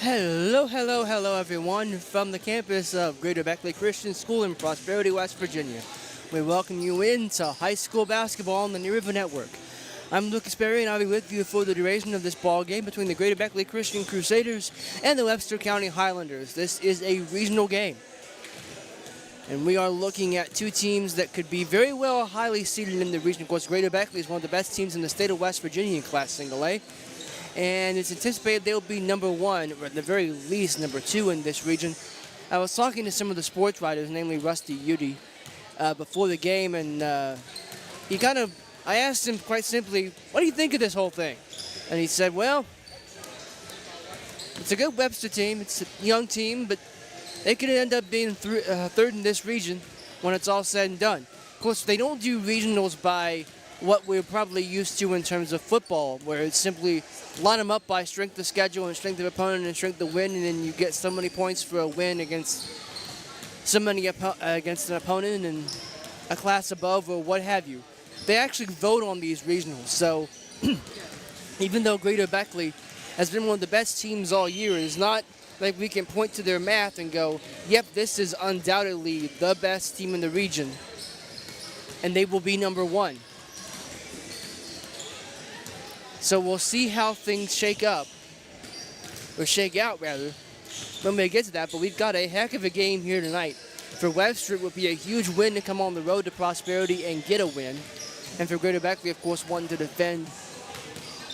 Hello, hello, hello, everyone, from the campus of Greater Beckley Christian School in Prosperity, West Virginia. We welcome you into high school basketball on the New River Network. I'm Lucas Berry, and I'll be with you for the duration of this ball game between the Greater Beckley Christian Crusaders and the Webster County Highlanders. This is a regional game, and we are looking at two teams that could be very well highly seeded in the region. Of course, Greater Beckley is one of the best teams in the state of West Virginia in Class Single A. And it's anticipated they'll be number one, or at the very least number two in this region. I was talking to some of the sports writers, namely Rusty Udy, before the game, and I asked him quite simply, what do you think of this whole thing? And he said, well, it's a good Webster team. It's a young team, but they could end up being third in this region when it's all said and done. Of course, they don't do regionals by what we're probably used to in terms of football, where it's simply line them up by strength of schedule and strength of opponent and strength of win, and then you get so many points for a win against against an opponent and a class above or what have you. They actually vote on these regionals, so even though Greater Beckley has been one of the best teams all year, it's not like we can point to their math and go, yep, this is undoubtedly the best team in the region, and they will be number one. So we'll see how things shake out, rather, when we get to that. But we've got a heck of a game here tonight. For Webster, it would be a huge win to come on the road to Prosperity and get a win. And for Greater Beckley, of course, wanting to defend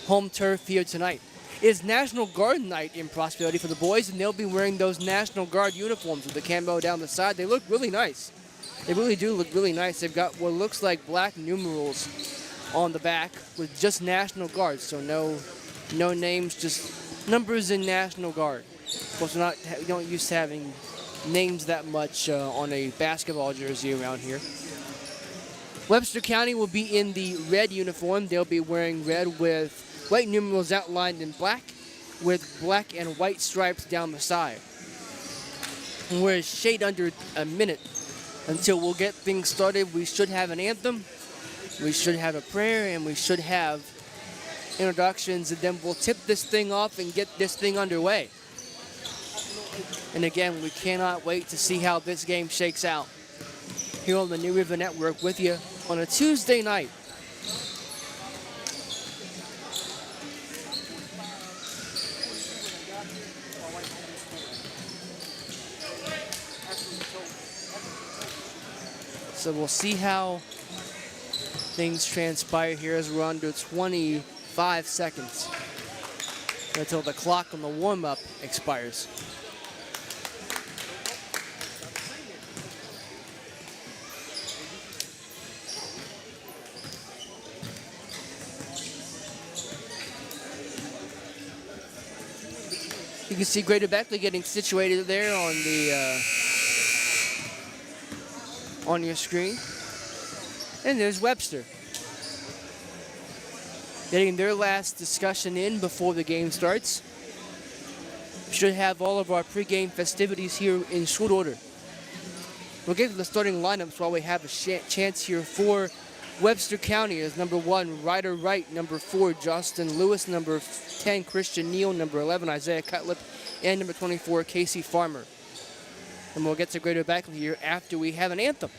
home turf here tonight. It is National Guard night in Prosperity for the boys, and they'll be wearing those National Guard uniforms with the camo down the side. They look really nice. They really do look really nice. They've got what looks like black numerals on the back with just National Guard, so no names, just numbers in National Guard. Of course, we don't used to having names that much on a basketball jersey around here. Webster County will be in the red uniform. They'll be wearing red with white numerals outlined in black with black and white stripes down the side. And we're a shade under a minute until we'll get things started. We should have an anthem. We should have a prayer, and we should have introductions, and then we'll tip this thing off and get this thing underway. And again, we cannot wait to see how this game shakes out here on the New River Network with you on a Tuesday night. So we'll see how things transpire here as we're under 25 seconds until the clock on the warm-up expires. You can see Greater Beckley getting situated there on the on your screen. And there's Webster getting their last discussion in before the game starts. We should have all of our pregame festivities here in short order. We'll get to the starting lineups while we have a chance here for Webster County as number 1, Ryder Wright, number 4, Justin Lewis, number 10, Christian Neal, number 11, Isaiah Cutlip, and number 24, Casey Farmer. And we'll get to Greater Beckley here after we have an anthem.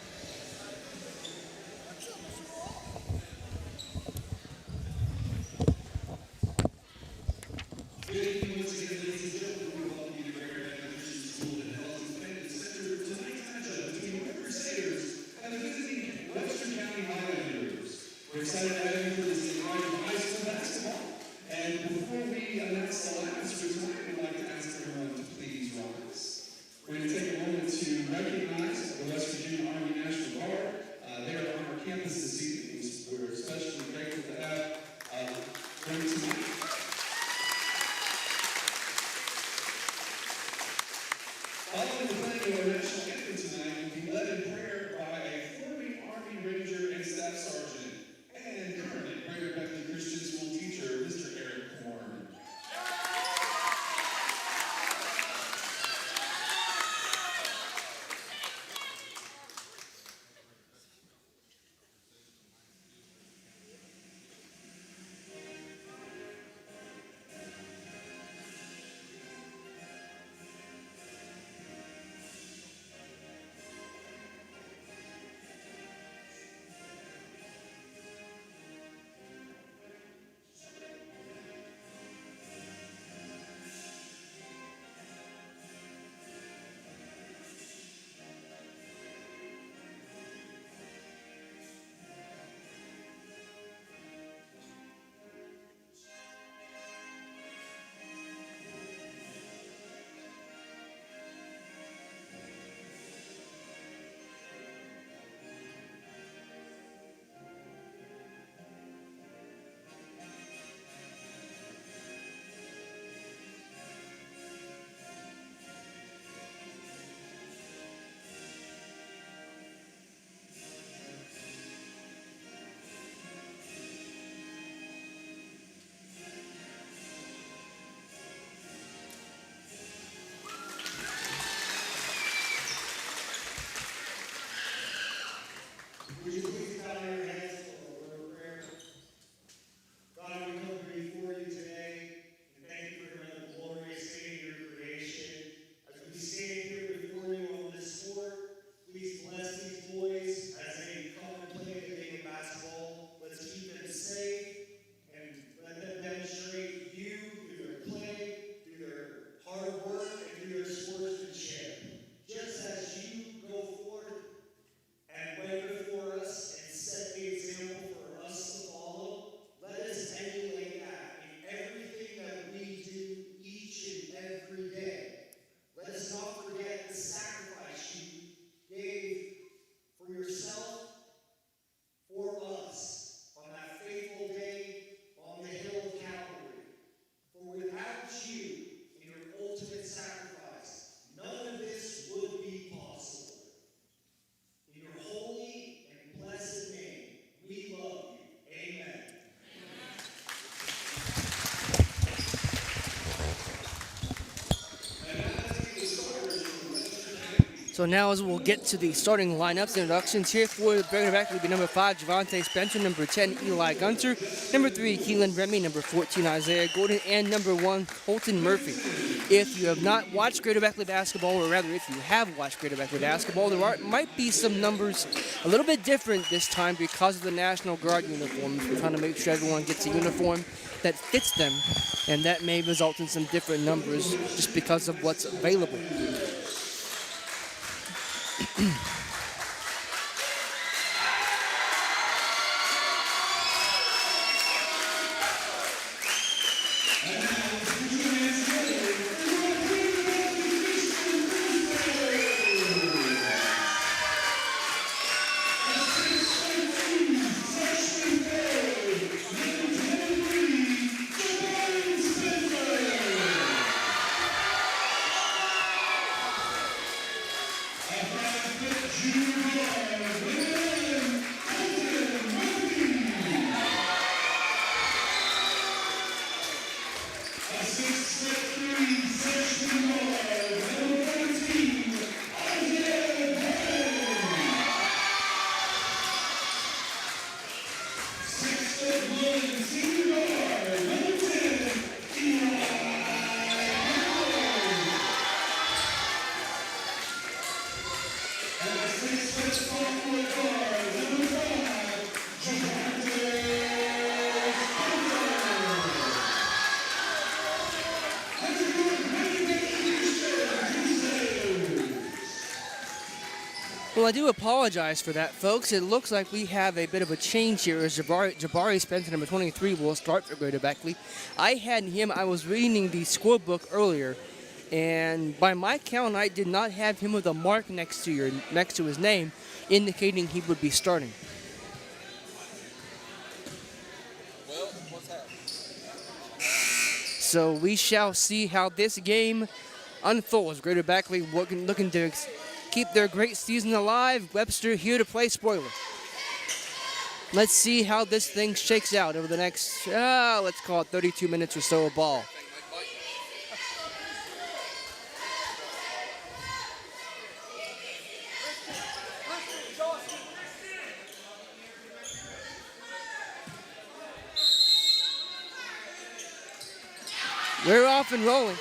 Tonight will be led in prayer by a former Army Ranger and Staff Sergeant and Would you please bow your heads for a word of prayer? God, we come before you today and thank you for another glorious day in your creation. As we stand here before you on this court, please bless these boys as they come and play the game of basketball. Let's keep them safe and let them demonstrate you through their play, through their hard work, and through their sportsmanship. Just as you go forth and went before us and set the example for us to follow, let us emulate that in everything that we do each and every day. Let us not forget the sacrifice you gave for yourself, for us, on that faithful day on the hill of Calvary. For without you and your ultimate sacrifice, none of this would be possible. In your holy and blessed name, we love you. Amen. So now as we'll get to the starting lineups, introductions here for the Beckley back will be number 5, Javante Spencer, number 10, Eli Gunter, number 3, Keelan Remy, number 14, Isaiah Gordon, and number 1, Colton Murphy. If you have not watched Greater Beckley basketball, or rather if you have watched Greater Beckley basketball, might be some numbers a little bit different this time because of the National Guard uniforms. We're trying to make sure everyone gets a uniform that fits them, and that may result in some different numbers just because of what's available. Well, I do apologize for that, folks. It looks like we have a bit of a change here as Jabari Spencer, number 23, will start for Greater Beckley. I had him, I was reading the scorebook earlier, and by my count, I did not have him with a mark next to his name, indicating he would be starting. Well, what's happening? So we shall see how this game unfolds. Greater Beckley looking to keep their great season alive. Webster here to play spoiler. Let's see how this thing shakes out over the next, let's call it 32 minutes or so of ball. We're off and rolling.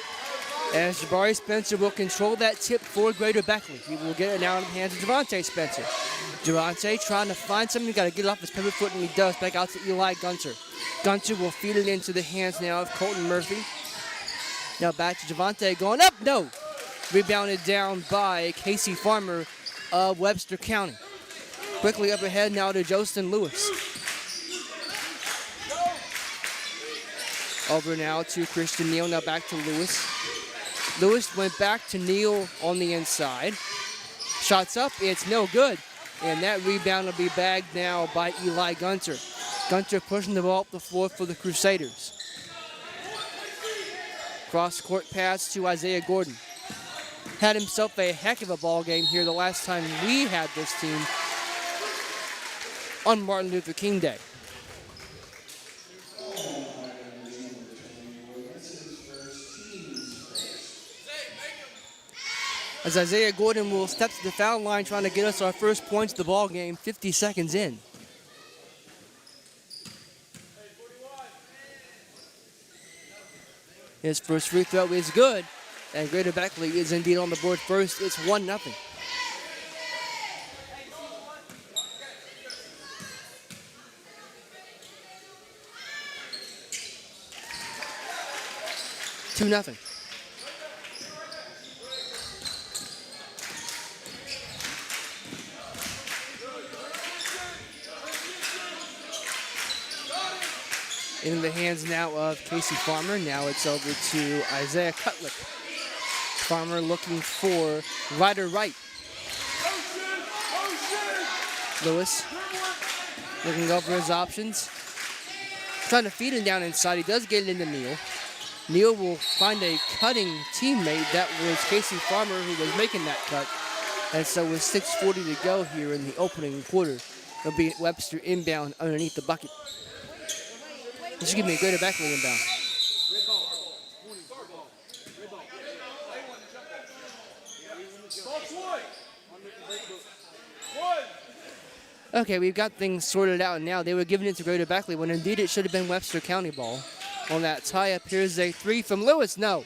As Jabari Spencer will control that tip for Greater Beckley. He will get it now in the hands of Javante Spencer. Javante trying to find something. Got to get it off his pivot foot, and he does. Back out to Eli Gunter. Gunter will feed it into the hands now of Colton Murphy. Now back to Javante going up. No. Rebounded down by Casey Farmer of Webster County. Quickly up ahead now to Jostin Lewis. Over now to Christian Neal. Now back to Lewis. Lewis went back to Neal on the inside. Shots up, it's no good. And that rebound will be bagged now by Eli Gunter. Gunter pushing the ball up the floor for the Crusaders. Cross-court pass to Isaiah Gordon. Had himself a heck of a ball game here the last time we had this team on Martin Luther King Day. as Isaiah Gordon will step to the foul line trying to get us our first points of the ball game 50 seconds in. His first free throw is good, and Greater Beckley is indeed on the board first. It's 1-0. Two nothing. In the hands now of Casey Farmer. Now it's over to Isaiah Cutlick. Farmer looking for Ryder Wright. Lewis looking over his options. Trying to feed him down inside. He does get it into Neal. Neal will find a cutting teammate. That was Casey Farmer who was making that cut. And so with 6:40 to go here in the opening quarter, it'll be Webster inbound underneath the bucket. This should give me a Greater Beckley inbound. Okay, we've got things sorted out now. They were giving it to Greater Beckley when indeed it should have been Webster County ball. On that tie-up, here's a three from Lewis. No.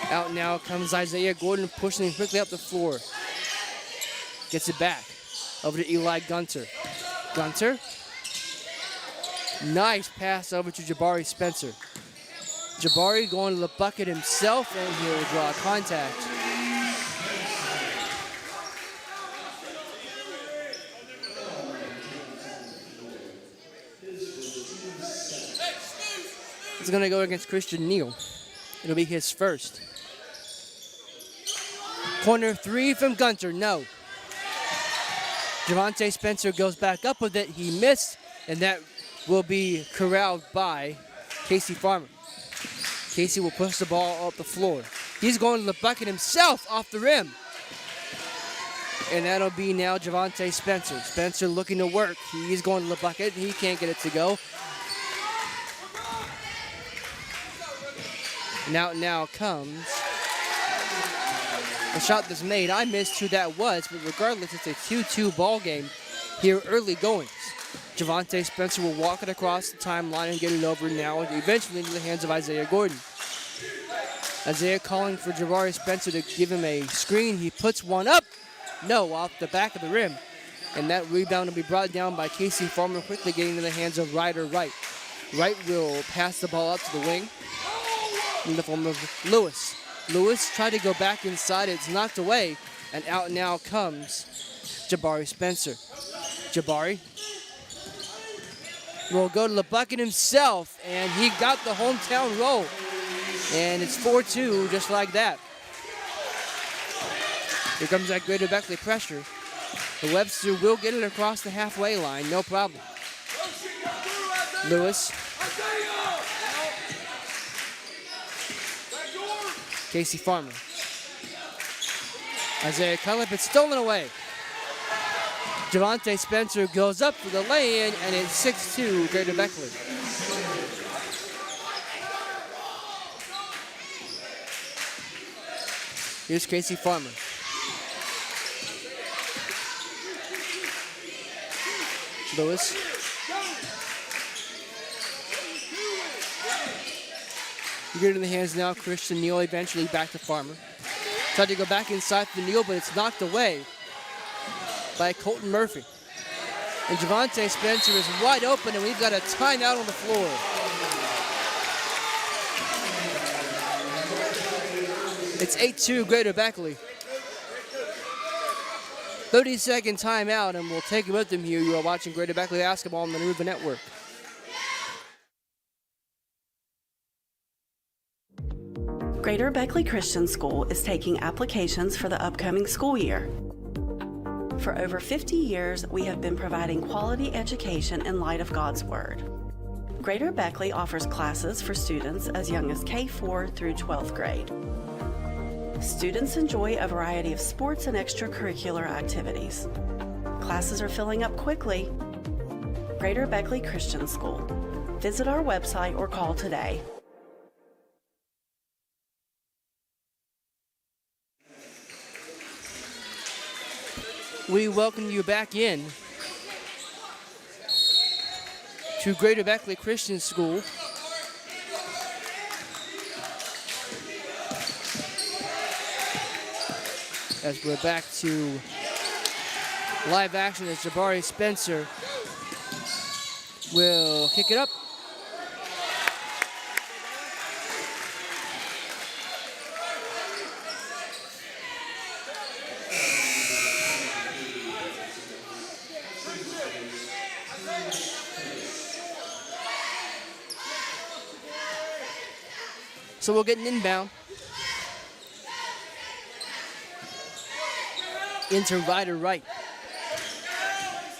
Out now comes Isaiah Gordon pushing him quickly up the floor. Gets it back. Over to Eli Gunter. Gunter. Nice pass over to Jabari Spencer. Jabari going to the bucket himself, and he'll draw contact. It's going to go against Christian Neal. It'll be his first. Corner three from Gunter, no. Javante Spencer goes back up with it. He missed, and that will be corralled by Casey Farmer. Casey will push the ball up the floor. He's going to the bucket himself off the rim. And that'll be now Javante Spencer. Spencer looking to work. He's going to the bucket. He can't get it to go. Now comes a shot that's made. I missed who that was, but regardless, it's a 2-2 ball game here early goings. Javante Spencer will walk it across the timeline and get it over now, and eventually into the hands of Isaiah Gordon. Isaiah calling for Jabari Spencer to give him a screen. He puts one up. No, off the back of the rim. And that rebound will be brought down by Casey Farmer, quickly getting into the hands of Ryder Wright. Wright will pass the ball up to the wing in the form of Lewis. Lewis tried to go back inside. It's knocked away. And out now comes Jabari Spencer. Jabari will go to the bucket himself, and he got the hometown roll. And it's 4-2 just like that. Here comes that Greater Beckley pressure. The Webster will get it across the halfway line, no problem. Lewis. Casey Farmer. Isaiah Cullip, it's stolen away. Javante Spencer goes up for the lay-in, and it's 6-2 Greater Beckley. Here's Casey Farmer. Lewis. You get it in the hands now. Christian Neal eventually back to Farmer. Tried to go back inside for Neal, but it's knocked away by Colton Murphy. And Javante Spencer is wide open, and we've got a timeout on the floor. It's 8-2 Greater Beckley. 30-second timeout, and we'll take it with them here. You are watching Greater Beckley basketball on the Nuva Network. Greater Beckley Christian School is taking applications for the upcoming school year. For over 50 years, we have been providing quality education in light of God's Word. Greater Beckley offers classes for students as young as K-4 through 12th grade. Students enjoy a variety of sports and extracurricular activities. Classes are filling up quickly. Greater Beckley Christian School. Visit our website or call today. We welcome you back in to Greater Beckley Christian School. As we're back to live action as Jabari Spencer will kick it up. So we'll get an inbound into Ryder Wright.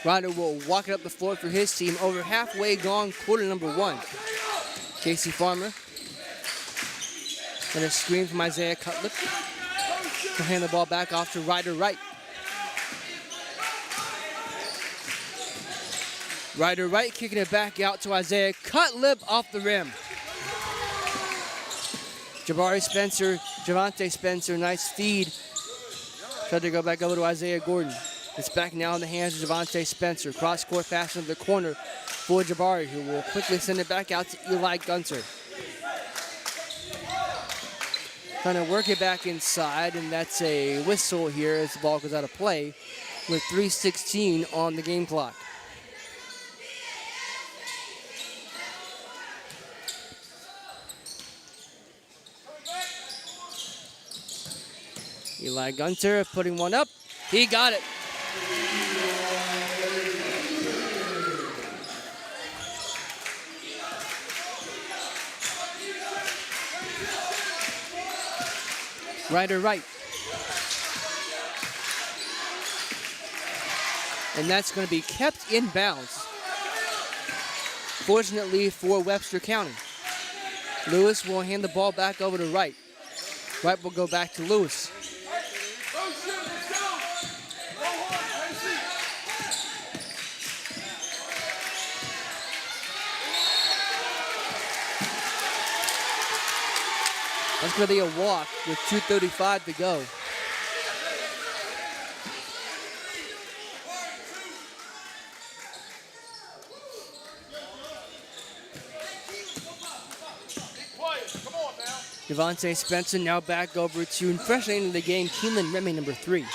Ryder will walk it up the floor for his team. Over halfway gone, quarter number 1. Casey Farmer. And a screen from Isaiah Cutlip. He'll hand the ball back off to Ryder Wright. Ryder Wright kicking it back out to Isaiah Cutlip off the rim. Jabari Spencer, Javante Spencer, nice feed. Tried to go back over to Isaiah Gordon. It's back now in the hands of Javante Spencer. Cross-court pass into the corner for Jabari, who will quickly send it back out to Eli Gunter. Trying to work it back inside, and that's a whistle here as the ball goes out of play with 3:16 on the game clock. Eli Gunter putting one up. He got it. Ryder Wright. And that's going to be kept in bounds. Fortunately for Webster County. Lewis will hand the ball back over to Wright. Wright will go back to Lewis. That's going to be a walk with 2:35 to go. Javante Spencer now back over to, freshly into the game, Keelan Remy, number 3.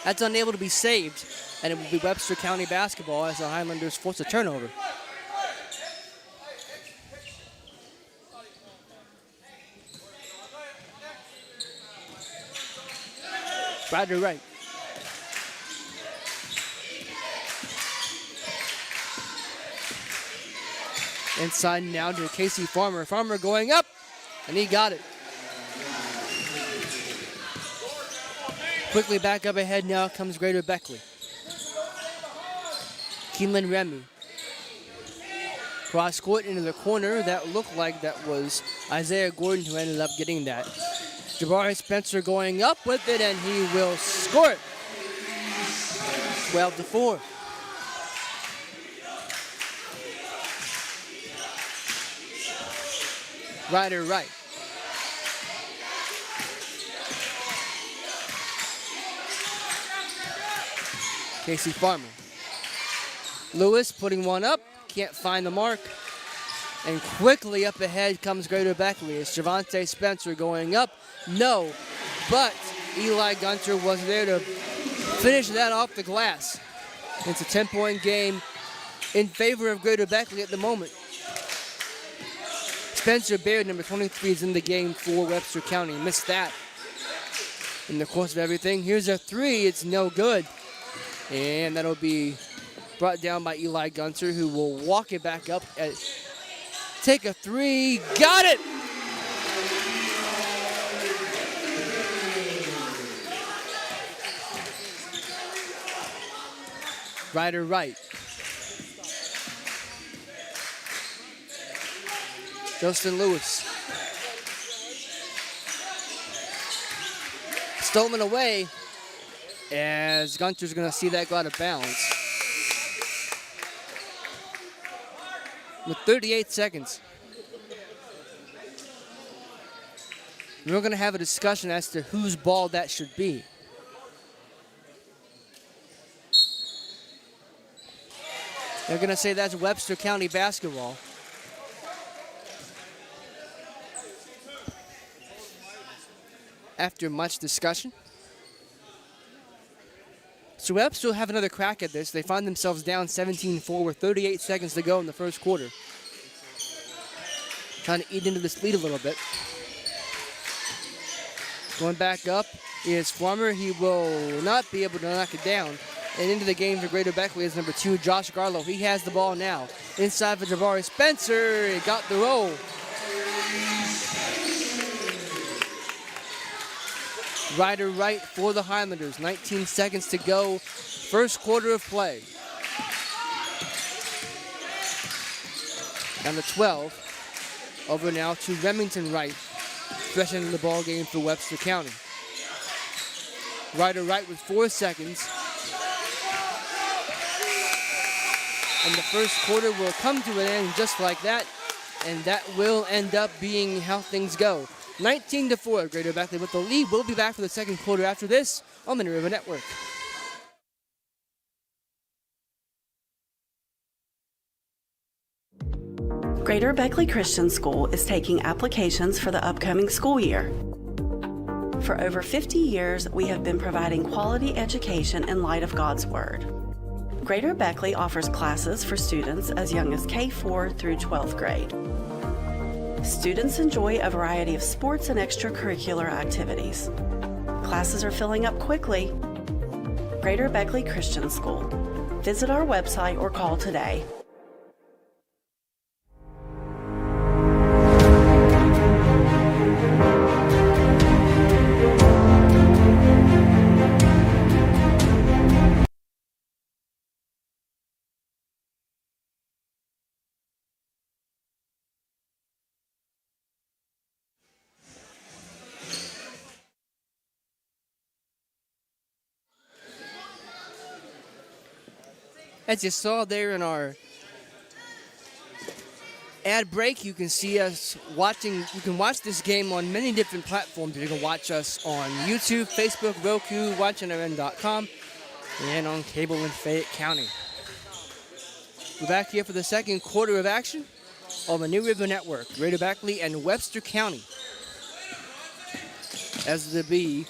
That's unable to be saved, and it will be Webster County basketball as the Highlanders force a turnover. Ryder Wright. Inside now to Casey Farmer. Farmer going up, and he got it. Quickly back up ahead now comes Greater Beckley. Keelan Remy. Cross court into the corner. That looked like that was Isaiah Gordon who ended up getting that. Jabari Spencer going up with it, and he will score it. 12-4. Ryder Wright. Casey Farmer. Lewis putting one up, can't find the mark. And quickly up ahead comes Greater Beckley. It's Javante Spencer going up. No, but Eli Gunter was there to finish that off the glass. It's a 10-point game in favor of Greater Beckley at the moment. Spencer Baird, number 23, is in the game for Webster County. Missed that in the course of everything. Here's a 3. It's no good. And that'll be brought down by Eli Gunter, who will walk it back up. Take a 3. Got it! Ryder Wright. Justin Lewis. Stolen away as Gunter's going to see that go out of bounds. With 38 seconds. We're going to have a discussion as to whose ball that should be. They're going to say that's Webster County basketball. After much discussion. So Webster will have another crack at this. They find themselves down 17-4 with 38 seconds to go in the first quarter. Trying to eat into this lead a little bit. Going back up is Farmer. He will not be able to knock it down. And into the game for Greater Beckley is number 2, Josh Garlow. He has the ball now. Inside for Jabari Spencer. He got the roll. Ryder right for the Highlanders. 19 seconds to go. First quarter of play. Down to 12. Over now to Remington Wright. Fresh into the ball game for Webster County. Ryder right with 4 seconds. And the first quarter will come to an end just like that. And that will end up being how things go. 19-4, Greater Beckley with the lead. We'll be back for the second quarter after this on the New River Network. Greater Beckley Christian School is taking applications for the upcoming school year. For over 50 years, we have been providing quality education in light of God's Word. Greater Beckley offers classes for students as young as K-4 through 12th grade. Students enjoy a variety of sports and extracurricular activities. Classes are filling up quickly. Greater Beckley Christian School. Visit our website or call today. As you saw there in our ad break, you can see us watching. You can watch this game on many different platforms. You can watch us on YouTube, Facebook, Roku, watchnrn.com, and on cable in Fayette County. We're back here for the second quarter of action on the New River Network, Greater Beckley and Webster County. As the B,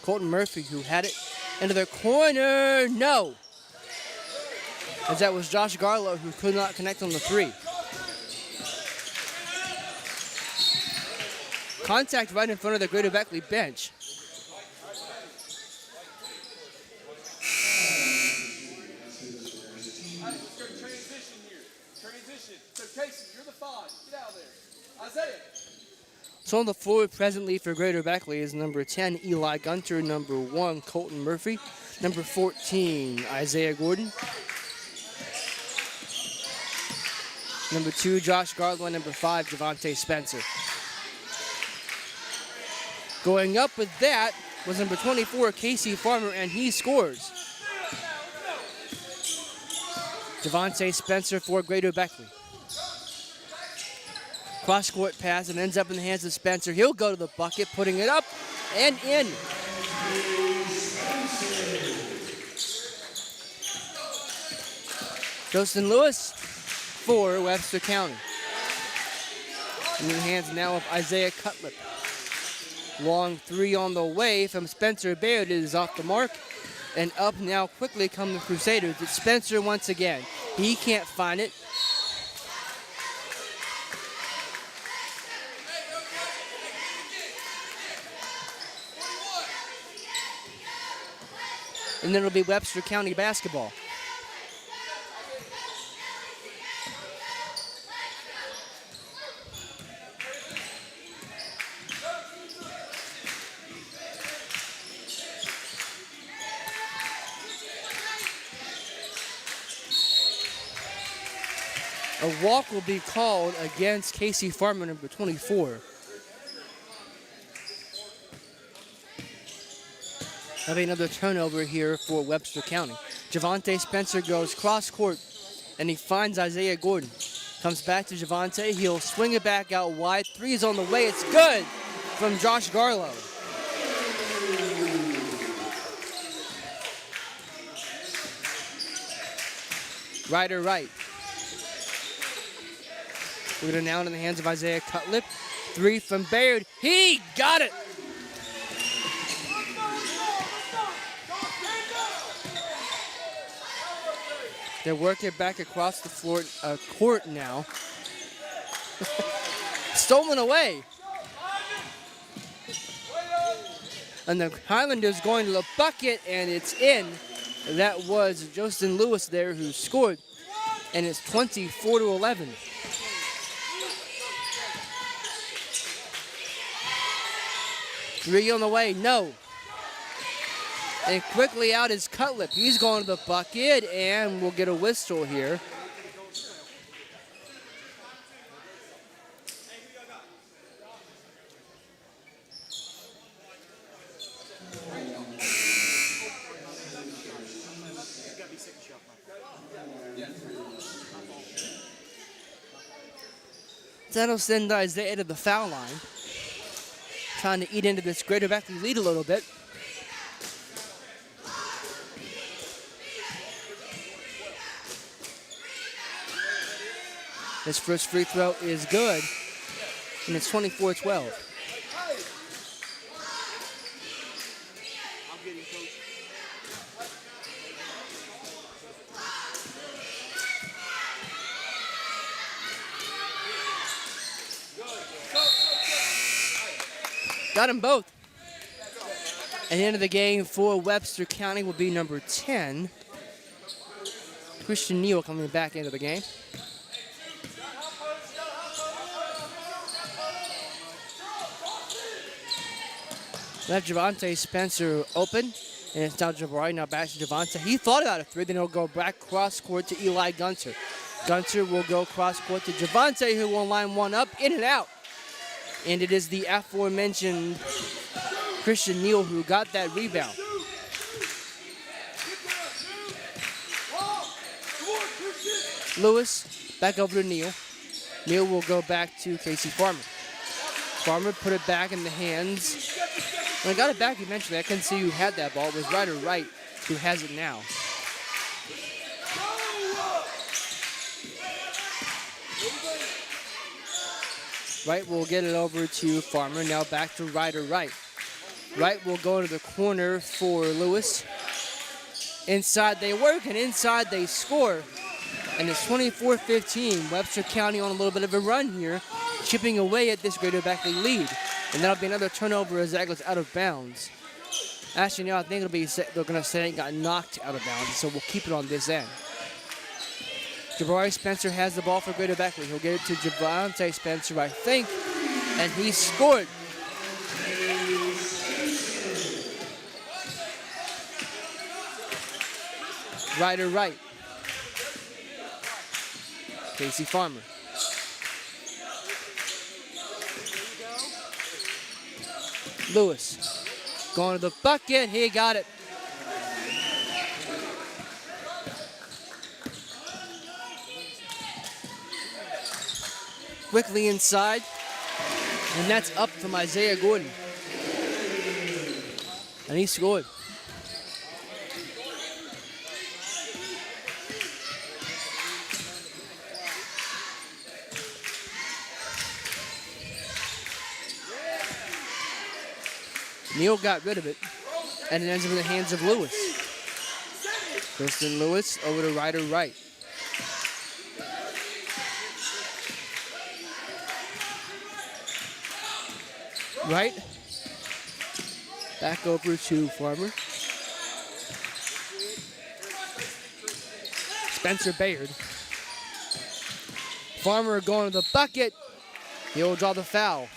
Colton Murphy, who had it into their corner. No! As that was Josh Garlow, who could not connect on the 3. Contact right in front of the Greater Beckley bench. Transition here. Transition. So Casey, you're the 5. Get out of there. Isaiah. So on the floor presently for Greater Beckley is number 10, Eli Gunter, number 1, Colton Murphy, number 14, Isaiah Gordon, number 2, Josh Garlow, and number 5, Javante Spencer. Going up with that was number 24, Casey Farmer, and he scores. Javante Spencer for Greater Beckley. Cross-court pass and ends up in the hands of Spencer. He'll go to the bucket, putting it up and in. Justin Lewis for Webster County. In the hands now of Isaiah Cutlip. Long 3 on the way from Spencer Baird. It is off the mark. And up now quickly come the Crusaders. It's Spencer once again. He can't find it. And then it'll be Webster County basketball. A walk will be called against Casey Farmer, number 24. Having another turnover here for Webster County. Javante Spencer goes cross-court, and he finds Isaiah Gordon. Comes back to Javante. He'll swing it back out wide. 3 is on the way. It's good from Josh Garlow. Ryder right. We're going to now in the hands of Isaiah Cutlip. 3 from Baird. He got it. They're working back across the floor, court now. Stolen away. And the Highlanders going to the bucket, and it's in. That was Justin Lewis there who scored, and it's 24-11. Three on the way, no. And quickly out is Cutlip. He's going to the bucket, and we'll get a whistle here. That'll send Isaiah to the foul line. Trying to eat into this Greater Beckley lead a little bit. His first free throw is good, and it's 24-12. Got them both. And the end of the game for Webster County will be number 10. Christian Neal coming back into the game. Left Javante Spencer open, and it's now Jabari. Now back to Javante. He thought about a three, then he'll go back cross court to Eli Gunter. Gunter will go cross court to Javante, who will line one up, in and out. And it is the aforementioned Christian Neal who got that rebound. Lewis back over to Neal. Neal will go back to Casey Farmer. Farmer put it back in the hands. When I got it back eventually, I couldn't see who had that ball. It was Ryder Wright who has it now. Wright will get it over to Farmer. Now back to Ryder Wright. Wright will go to the corner for Lewis. Inside they work, and inside they score. And it's 24-15. Webster County on a little bit of a run here, chipping away at this Greater Beckley lead. And that'll be another turnover as that goes out of bounds. Actually, no, I think it'll be, they're going to say it got knocked out of bounds, so we'll keep it on this end. Jabari Spencer has the ball for Greater Beckley. He'll get it to Javante Spencer, I think, and he scored. Ryder Wright. Casey Farmer. Lewis going to the bucket. He got it. Quickly inside, and that's up from Isaiah Gordon. And he scored. Neal got rid of it, and it ends up in the hands of Lewis. Kristen Lewis over to Ryder Wright. Wright back over to Farmer. Spencer Bayard. Farmer going to the bucket. He'll draw the foul.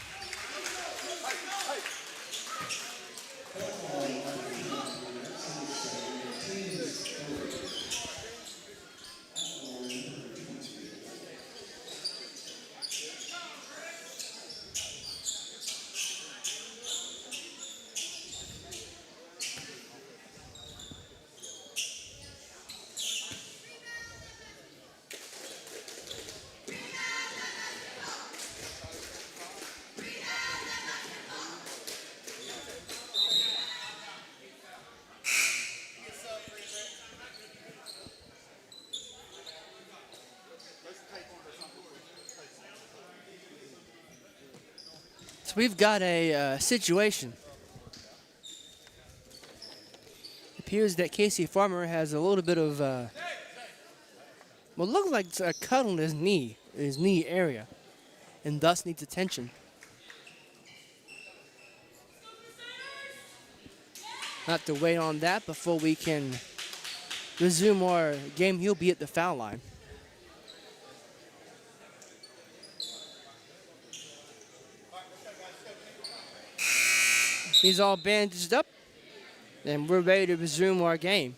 So we've got a situation. It appears that Casey Farmer has a little bit of what looks like a cut on his knee area, and thus needs attention. Have to wait on that before we can resume our game. He'll be at the foul line. He's all bandaged up, and we're ready to resume our game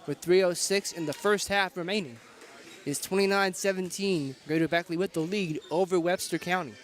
with 3:06 in the first half remaining. It's 29-17, Greater Beckley with the lead over Webster County.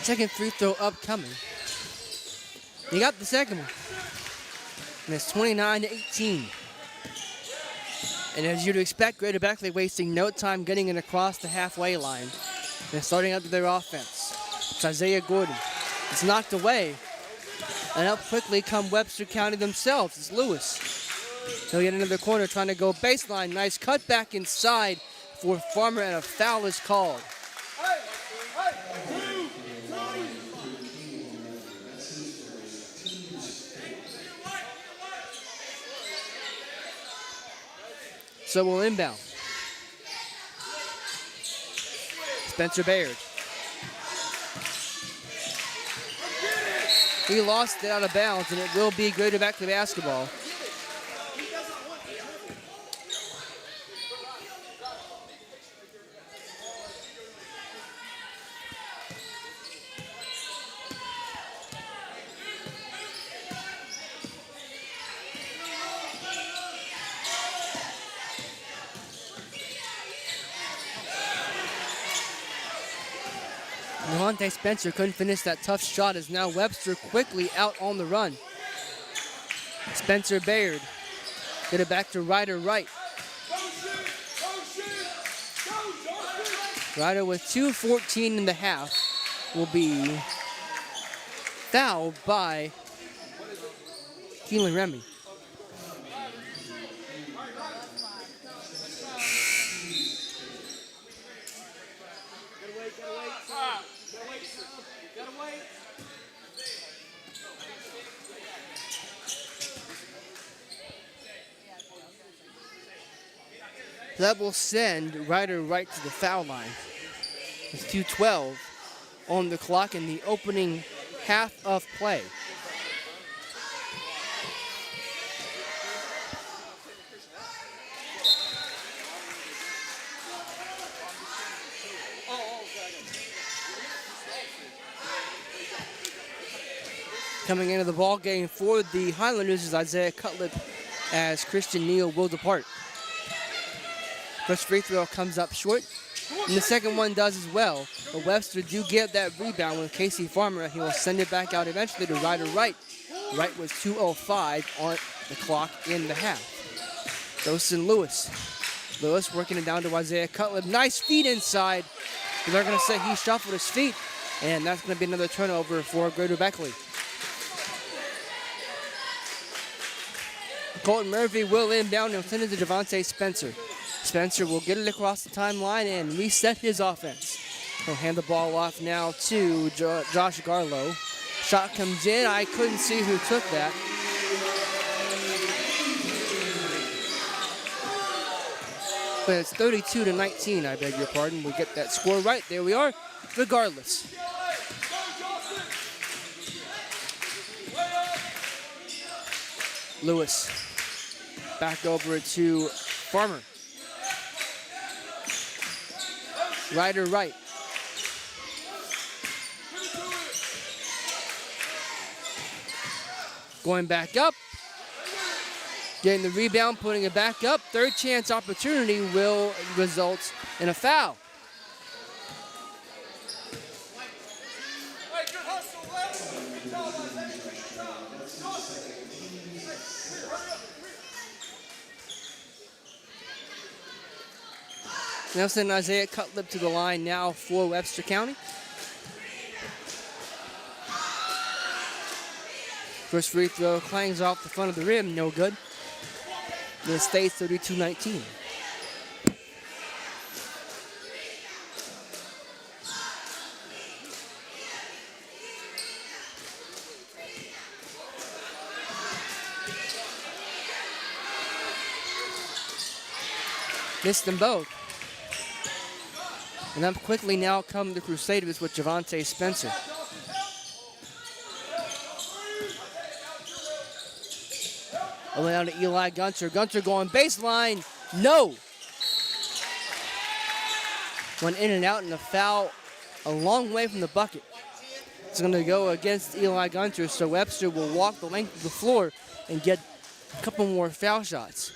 Second free throw upcoming. He got the second one. And it's 29-18. And as you'd expect, Greater Beckley wasting no time getting it across the halfway line and starting up their offense. It's Isaiah Gordon. It's knocked away. And up quickly come Webster County themselves. It's Lewis. He'll get into the corner trying to go baseline. Nice cut back inside for Farmer, and a foul is called. So we'll inbound. Spencer Baird. He lost it out of bounds, and it will be Greater Beckley basketball. Devontae Spencer couldn't finish that tough shot, as now Webster quickly out on the run. Spencer Baird get it back to Ryder Wright. Ryder with 2:14 in the half will be fouled by Keelan Remy. That will send Ryder Wright to the foul line. It's 2:12 on the clock in the opening half of play. Coming into the ball game for the Highlanders is Isaiah Cutlip, as Christian Neal will depart. First free throw comes up short, and the second one does as well. But Webster do get that rebound with Casey Farmer. He will send it back out eventually to Ryder Wright. Wright was 2:05 on the clock in the half. Dawson Lewis. Lewis working it down to Isaiah Cutlip. Nice feet inside. They're going to say he shuffled his feet, and that's going to be another turnover for Greater Beckley. Colton Murphy will inbound and send it to Devontae Spencer. Spencer will get it across the timeline and reset his offense. He'll hand the ball off now to Josh Garlow. Shot comes in. I couldn't see who took that. But it's 32-19, I beg your pardon. We get that score right. There we are, regardless. Lewis back over to Farmer. Ryder Wright. Going back up. Getting the rebound, putting it back up. Third chance opportunity will result in a foul. Nelson and Isaiah Cutlip to the line now for Webster County. First free throw clangs off the front of the rim, no good. It stays 32-19. Missed them both. And up quickly now come the Crusaders with Javante Spencer. Over down to Eli Gunter. Gunter going baseline. No. Went in and out, and a foul a long way from the bucket. It's going to go against Eli Gunter, so Webster will walk the length of the floor and get a couple more foul shots.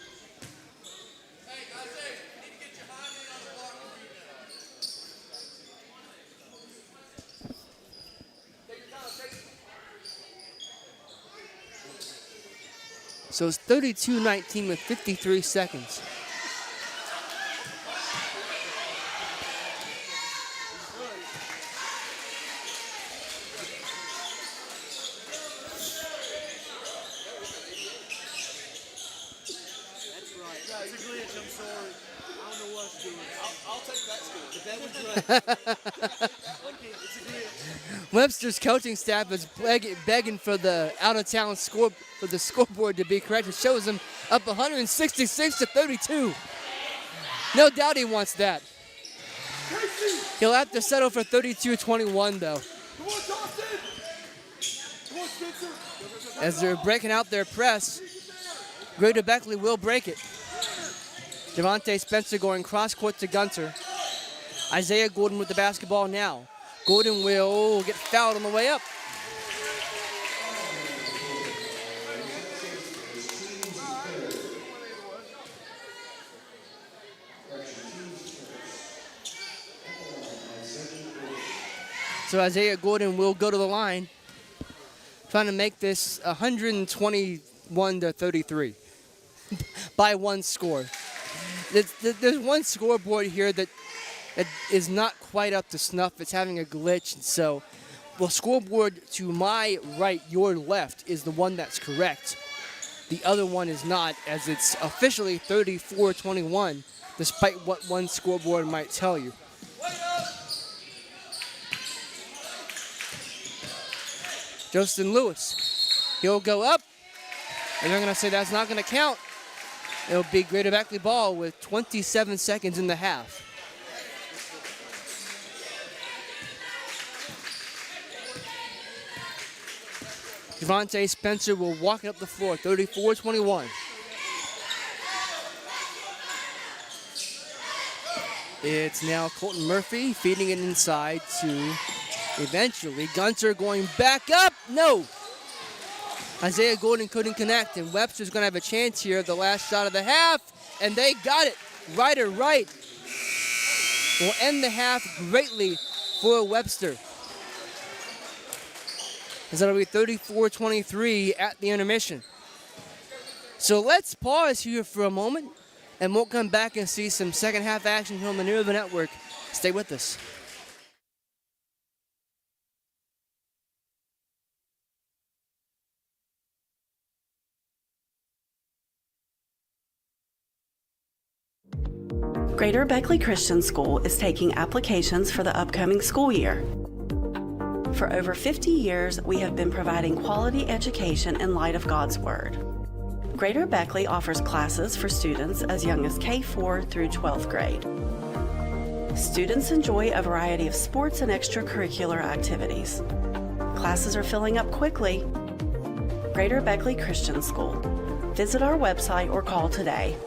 So it's 32-19 with 53 seconds. Webster's coaching staff is begging for the out-of-town score for the scoreboard to be correct. It shows them up 166-32. No doubt he wants that. He'll have to settle for 32-21 though. As they're breaking out their press, Greater Beckley will break it. Javante Spencer going cross-court to Gunter. Isaiah Gordon with the basketball now. Gordon will get fouled on the way up. So Isaiah Gordon will go to the line, trying to make this 121-33 by one score. There's one scoreboard here that is not quite up to snuff. It's having a glitch. So the scoreboard to my right, your left, is the one that's correct. The other one is not, as it's officially 34-21, despite what one scoreboard might tell you. Justin Lewis, he'll go up, and they're going to say that's not going to count. It'll be Greater Beckley ball with 27 seconds in the half. Javante Spencer will walk it up the floor, 34-21. It's now Colton Murphy feeding it inside to eventually Gunter going back up. No! Isaiah Gordon couldn't connect, and Webster's going to have a chance here, the last shot of the half, and they got it. Ryder Wright will end the half greatly for Webster. As that'll be 34-23 at the intermission. So let's pause here for a moment, and we'll come back and see some second half action here on the New River Network. Stay with us. Greater Beckley Christian School is taking applications for the upcoming school year. For over 50 years, we have been providing quality education in light of God's Word. Greater Beckley offers classes for students as young as K-4 through 12th grade. Students enjoy a variety of sports and extracurricular activities. Classes are filling up quickly. Greater Beckley Christian School. Visit our website or call today.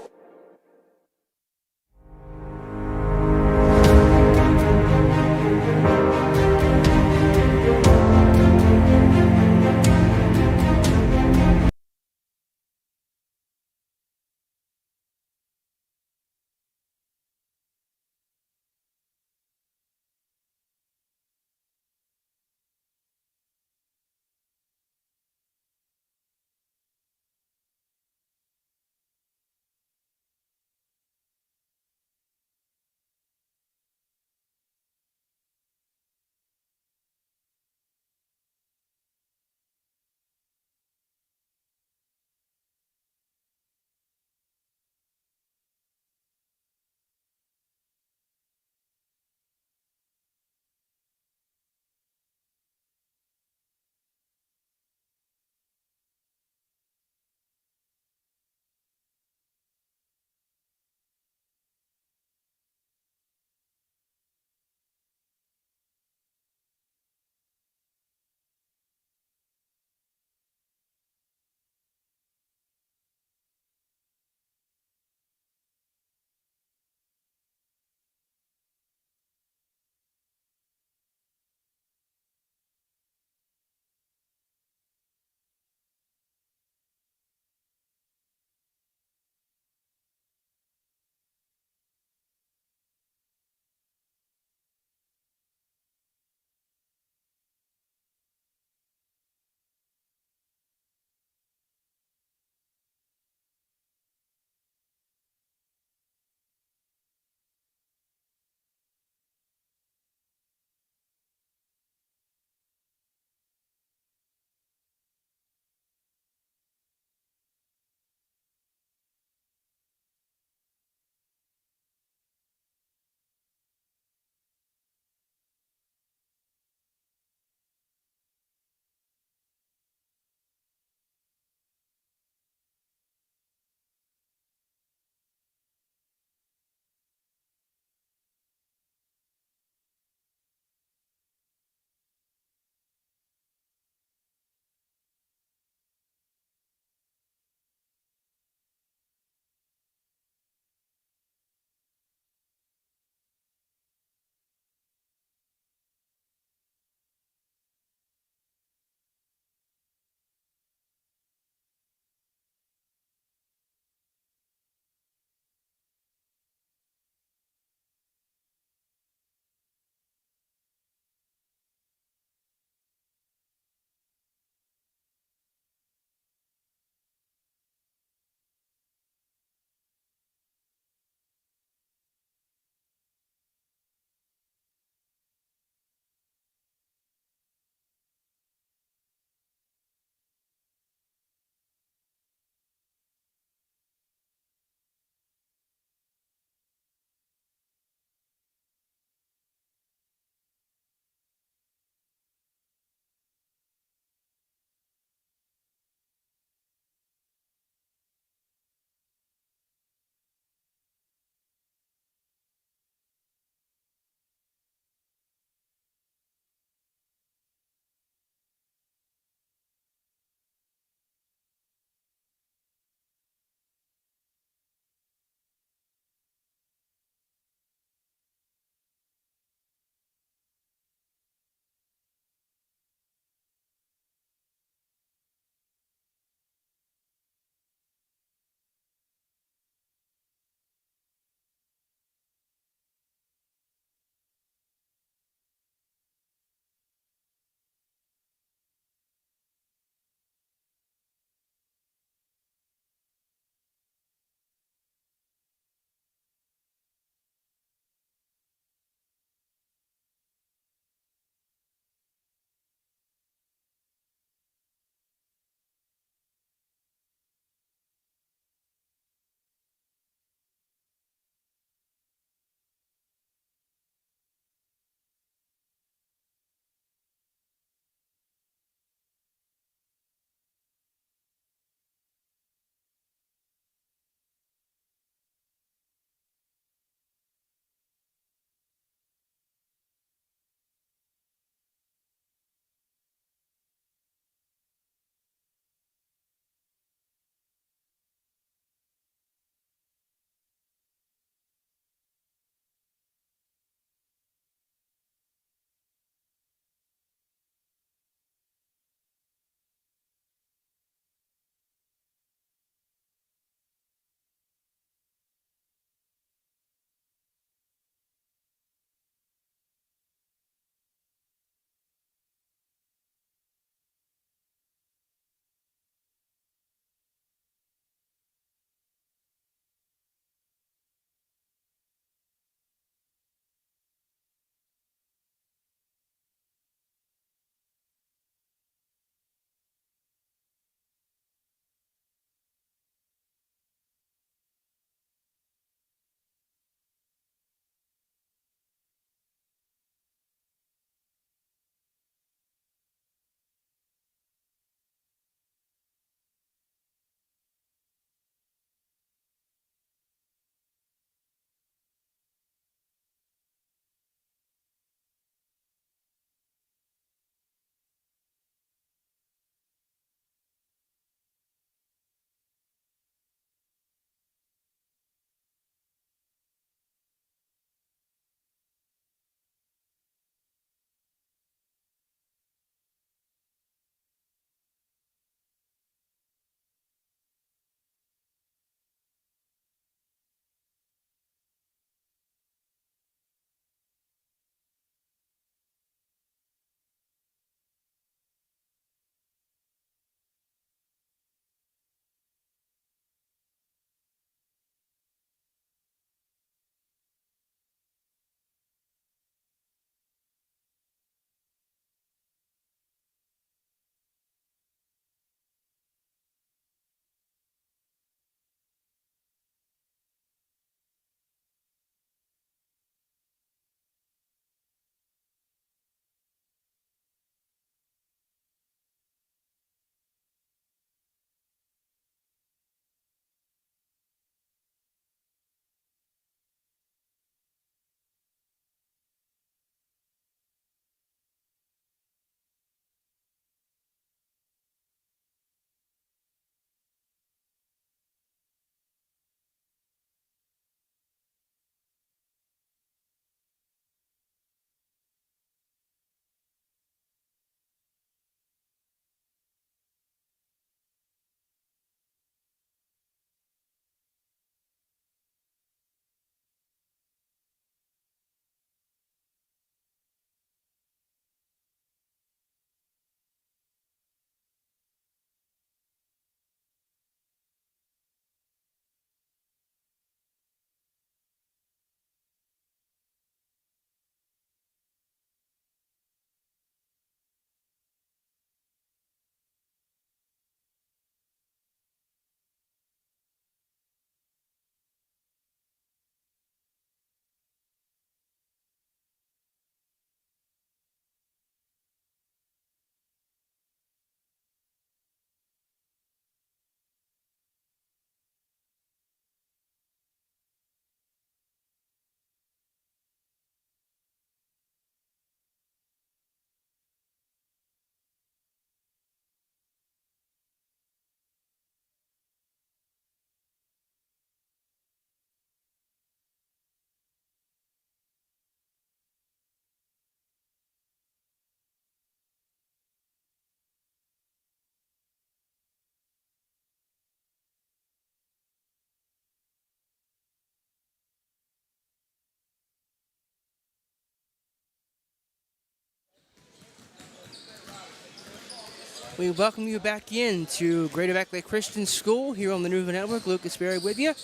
We welcome you back in to Greater Beckley Christian School here on the Newville Network. Lucas Berry with you.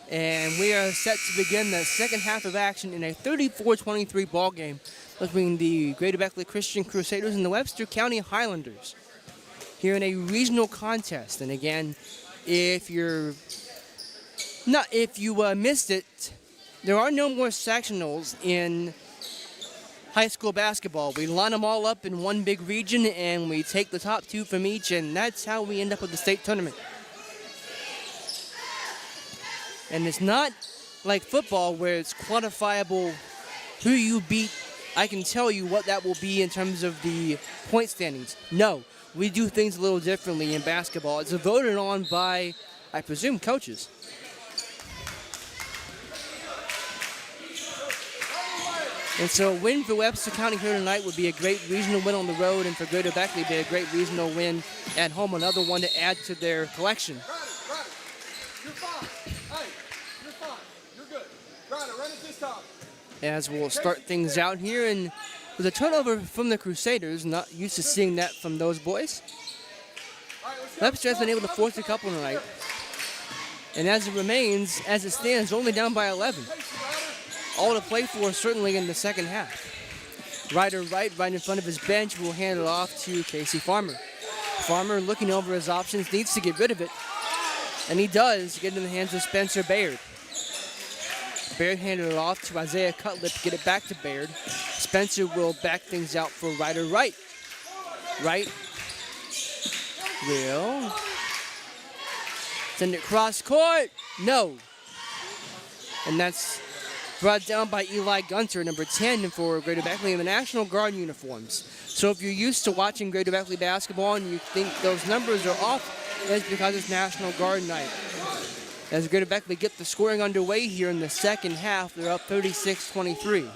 And we are set to begin the second half of action in a 34-23 ball game between the Greater Beckley Christian Crusaders and the Webster County Highlanders here in a regional contest. And again, if you missed it, there are no more sectionals in high school basketball. We line them all up in one big region and we take the top two from each, and that's how we end up with the state tournament. And it's not like football where it's quantifiable who you beat. I can tell you what that will be in terms of the point standings. No, we do things a little differently in basketball. It's voted on by, I presume, coaches. And so a win for Webster County here tonight would be a great regional win on the road, and for Greater Beckley would be a great regional win at home, another one to add to their collection. Ryder, you're fine. Hey, you're fine. You're good. Ryder, run it this time. As we'll start things out here, and with a turnover from the Crusaders, not used to seeing that from those boys. Webster has been able to force a couple tonight. And as it stands, only down by 11. All to play for certainly in the second half. Ryder right in front of his bench will hand it off to Casey Farmer. Farmer, looking over his options, needs to get rid of it. And he does, get it in the hands of Spencer Baird. Baird handed it off to Isaiah Cutlip to get it back to Baird. Spencer will back things out for Ryder Wright. Wright will send it cross court. No. And that's brought down by Eli Gunter, number 10 for Greater Beckley in the National Guard uniforms. So if you're used to watching Greater Beckley basketball and you think those numbers are off, that's because it's National Guard night. As Greater Beckley get the scoring underway here in the second half, they're up 36-23.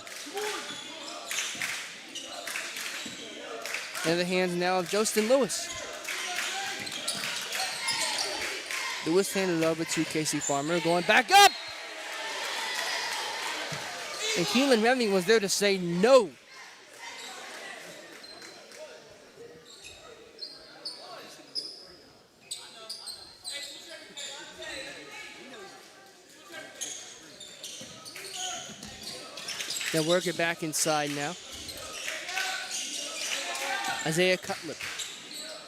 In the hands now of Justin Lewis. Lewis handed it over to Casey Farmer, going back up! And Keelan Remy was there to say no. They'll work it back inside now. Isaiah Cutlip.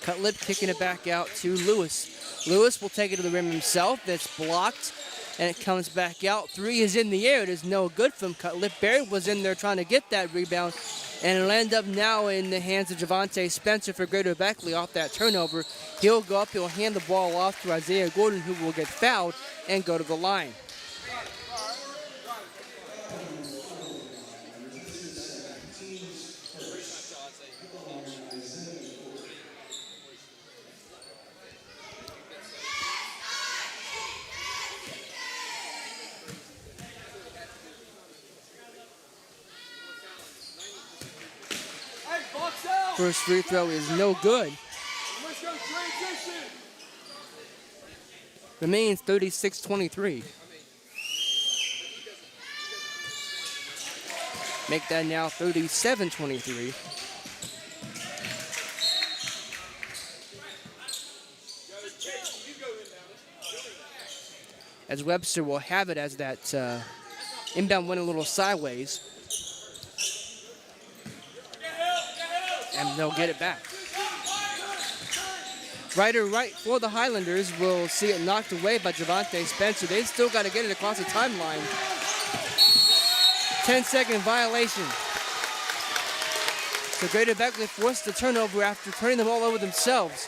Cutlip kicking it back out to Lewis. Lewis will take it to the rim himself. That's blocked. And it comes back out. Three is in the air. It is no good from Cutlip. Barry was in there trying to get that rebound. And it'll end up now in the hands of Javante Spencer for Greater Beckley off that turnover. He'll go up. He'll hand the ball off to Isaiah Gordon, who will get fouled and go to the line. First free throw is no good. Let's go transition. Remains 36-23. Make that now 37-23. As Webster will have it as that inbound went a little sideways. And they'll get it back. Ryder Wright for the Highlanders will see it knocked away by Javante Spencer. They've still got to get it across the timeline. 10-second violation. So Greater Beckley forced the turnover after turning them all over themselves.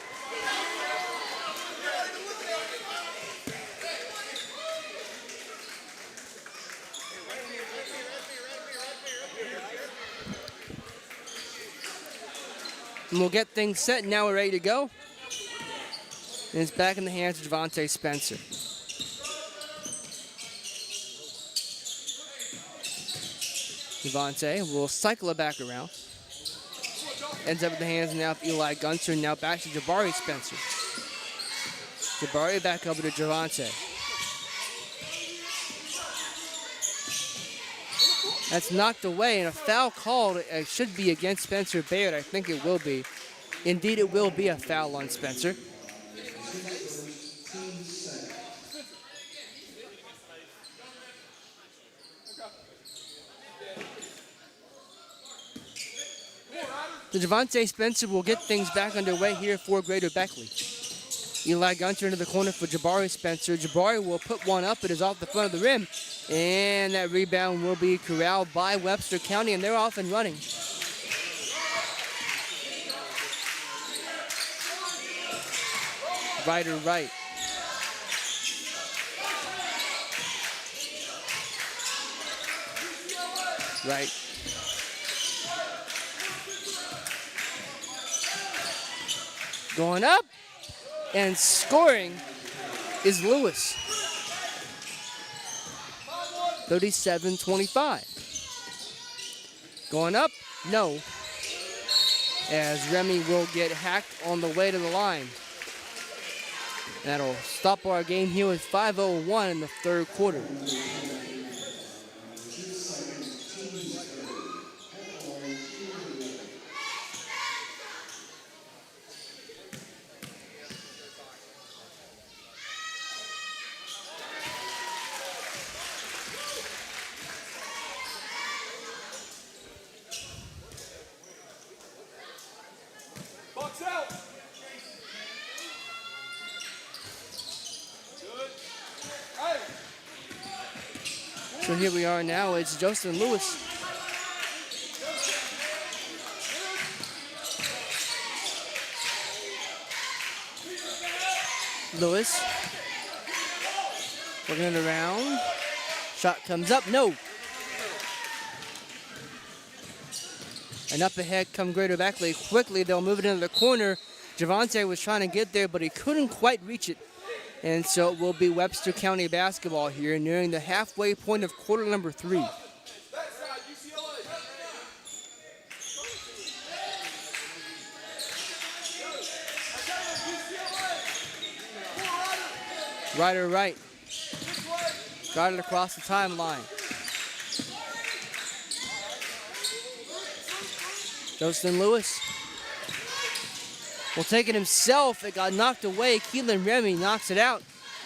And we'll get things set. Now we're ready to go. And it's back in the hands of Javante Spencer. Javante will cycle it back around. Ends up in the hands now of Eli Gunter. Now back to Jabari Spencer. Jabari back over to Javante. That's knocked away, and a foul called. It should be against Spencer Baird. I think it will be. Indeed, it will be a foul on Spencer. So Javante Spencer will get things back underway here for Greater Beckley. Eli Gunter into the corner for Jabari Spencer. Jabari will put one up. It is off the front of the rim. And that rebound will be corralled by Webster County, and they're off and running. Ryder Wright. Right. Going up and scoring is Lewis. 37-25. Going up, no. As Remy will get hacked on the way to the line. That'll stop our game here with 5:01 in the third quarter. Box out. Hey. So here we are now. It's Justin Lewis. Lewis. Working it around. Shot comes up. No. And up ahead come Greater Beckley. Quickly, they'll move it into the corner. Javante was trying to get there, but he couldn't quite reach it. And so it will be Webster County basketball here, nearing the halfway point of quarter number 3. Ryder Wright. Got it across the timeline. Justin Lewis will take it himself. It got knocked away. Keelan Remy knocks it out.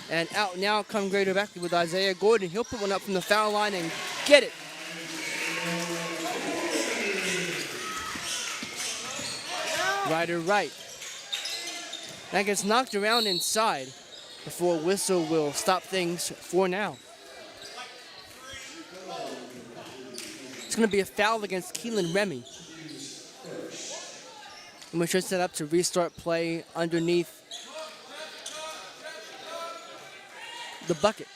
And out now come Greater Beckley with Isaiah Gordon. He'll put one up from the foul line and get it. Ryder Wright. That gets knocked around inside before a whistle will stop things for now. It's going to be a foul against Keelan Remy. And we should set up to restart play underneath the bucket.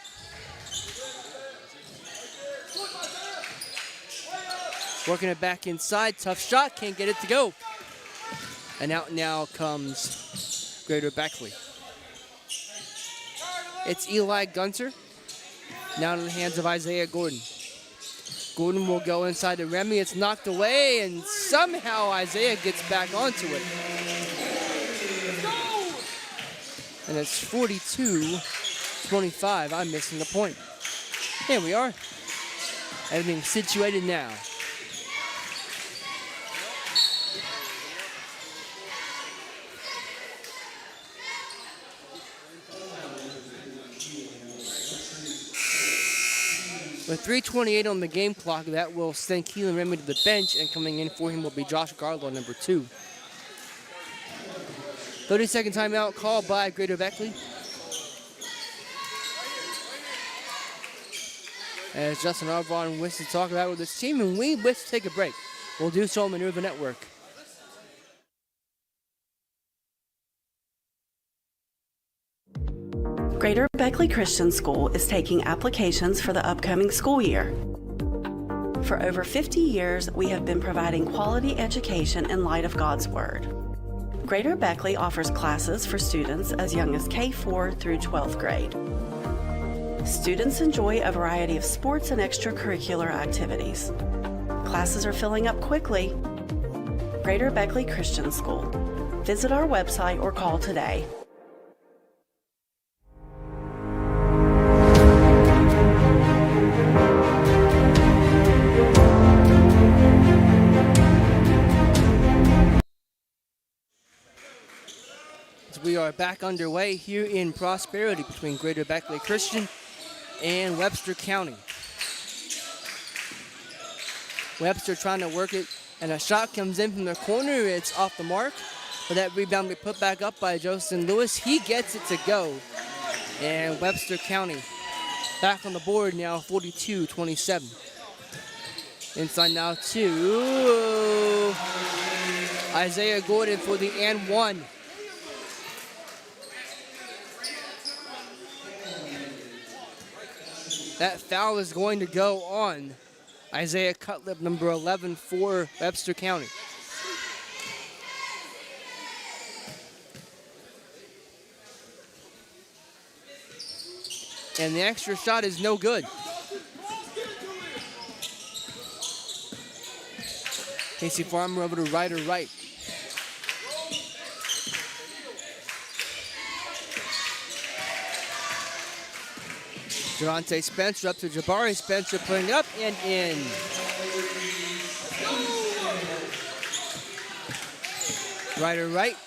Working it back inside. Tough shot. Can't get it to go. And out now comes Greater Beckley. It's Eli Gunter. Now in the hands of Isaiah Gordon. Gordon will go inside to Remy. It's knocked away, and somehow Isaiah gets back onto it. And it's 42-25. I'm missing the point. Here we are. Everything's situated now. With 3:28 on the game clock, that will send Keelan Remy to the bench, and coming in for him will be Josh Garlow, number 2. 30-second timeout called by Greater Beckley. As Justin Arbron wishes to talk about with his team, and we wish to take a break. We'll do so on Minerva Network. Greater Beckley Christian School is taking applications for the upcoming school year. For over 50 years, we have been providing quality education in light of God's Word. Greater Beckley offers classes for students as young as K-4 through 12th grade. Students enjoy a variety of sports and extracurricular activities. Classes are filling up quickly. Greater Beckley Christian School. Visit our website or call today. are back underway here in Prosperity between Greater Beckley Christian and Webster County. Webster trying to work it, and a shot comes in from the corner. It's off the mark, but that rebound will be put back up by Joseph Lewis. He gets it to go, and Webster County back on the board now, 42-27. Inside now to Isaiah Gordon for the and one. That foul is going to go on Isaiah Cutlip, number 11 for Webster County. And the extra shot is no good. Casey Farmer over to Ryder Wright. Javante Spencer up to Jabari Spencer, putting it up and in. Ryder Wright.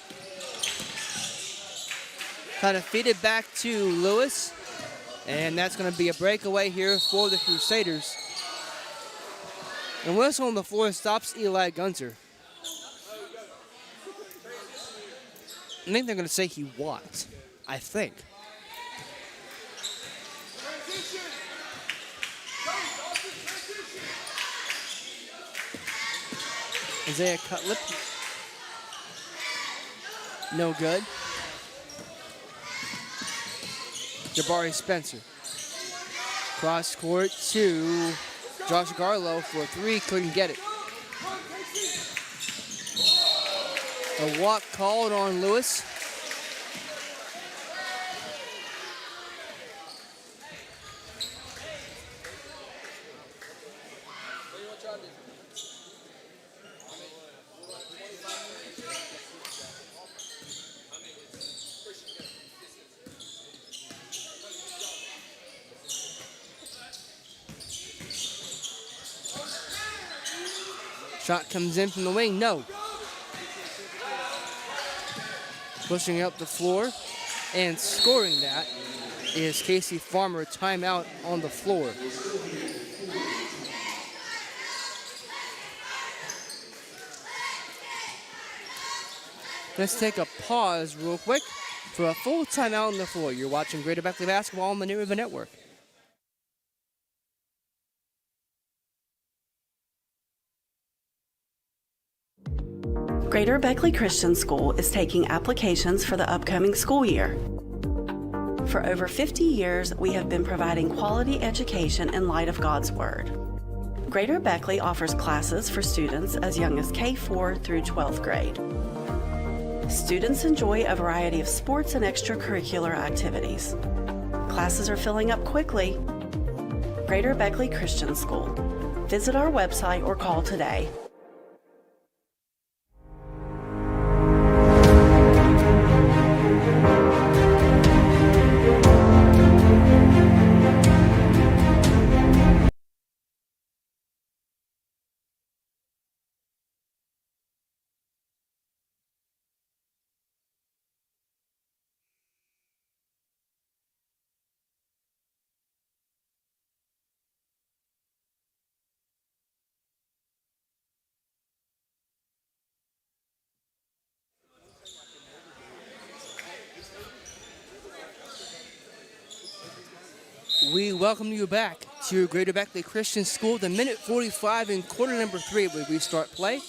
Kind of feed it back to Lewis. And that's going to be a breakaway here for the Crusaders. And whistle on the floor stops Eli Gunter. I think they're going to say he walked. I think. Isaiah Cutlip. No good. Jabari Spencer. Cross court to Josh Garlow for three, couldn't get it. A walk called on Lewis. Shot comes in from the wing, no. Pushing up the floor and scoring that is Casey Farmer. Timeout on the floor. Let's take a pause real quick for a full timeout on the floor. You're watching Greater Beckley Basketball on the New River Network. Greater Beckley Christian School is taking applications for the upcoming school year. For over 50 years, we have been providing quality education in light of God's Word. Greater Beckley offers classes for students as young as K-4 through 12th grade. Students enjoy a variety of sports and extracurricular activities. Classes are filling up quickly. Greater Beckley Christian School. Visit our website or call today. We welcome you back to Greater Beckley Christian School. The minute 45 in quarter number 3 where we start play.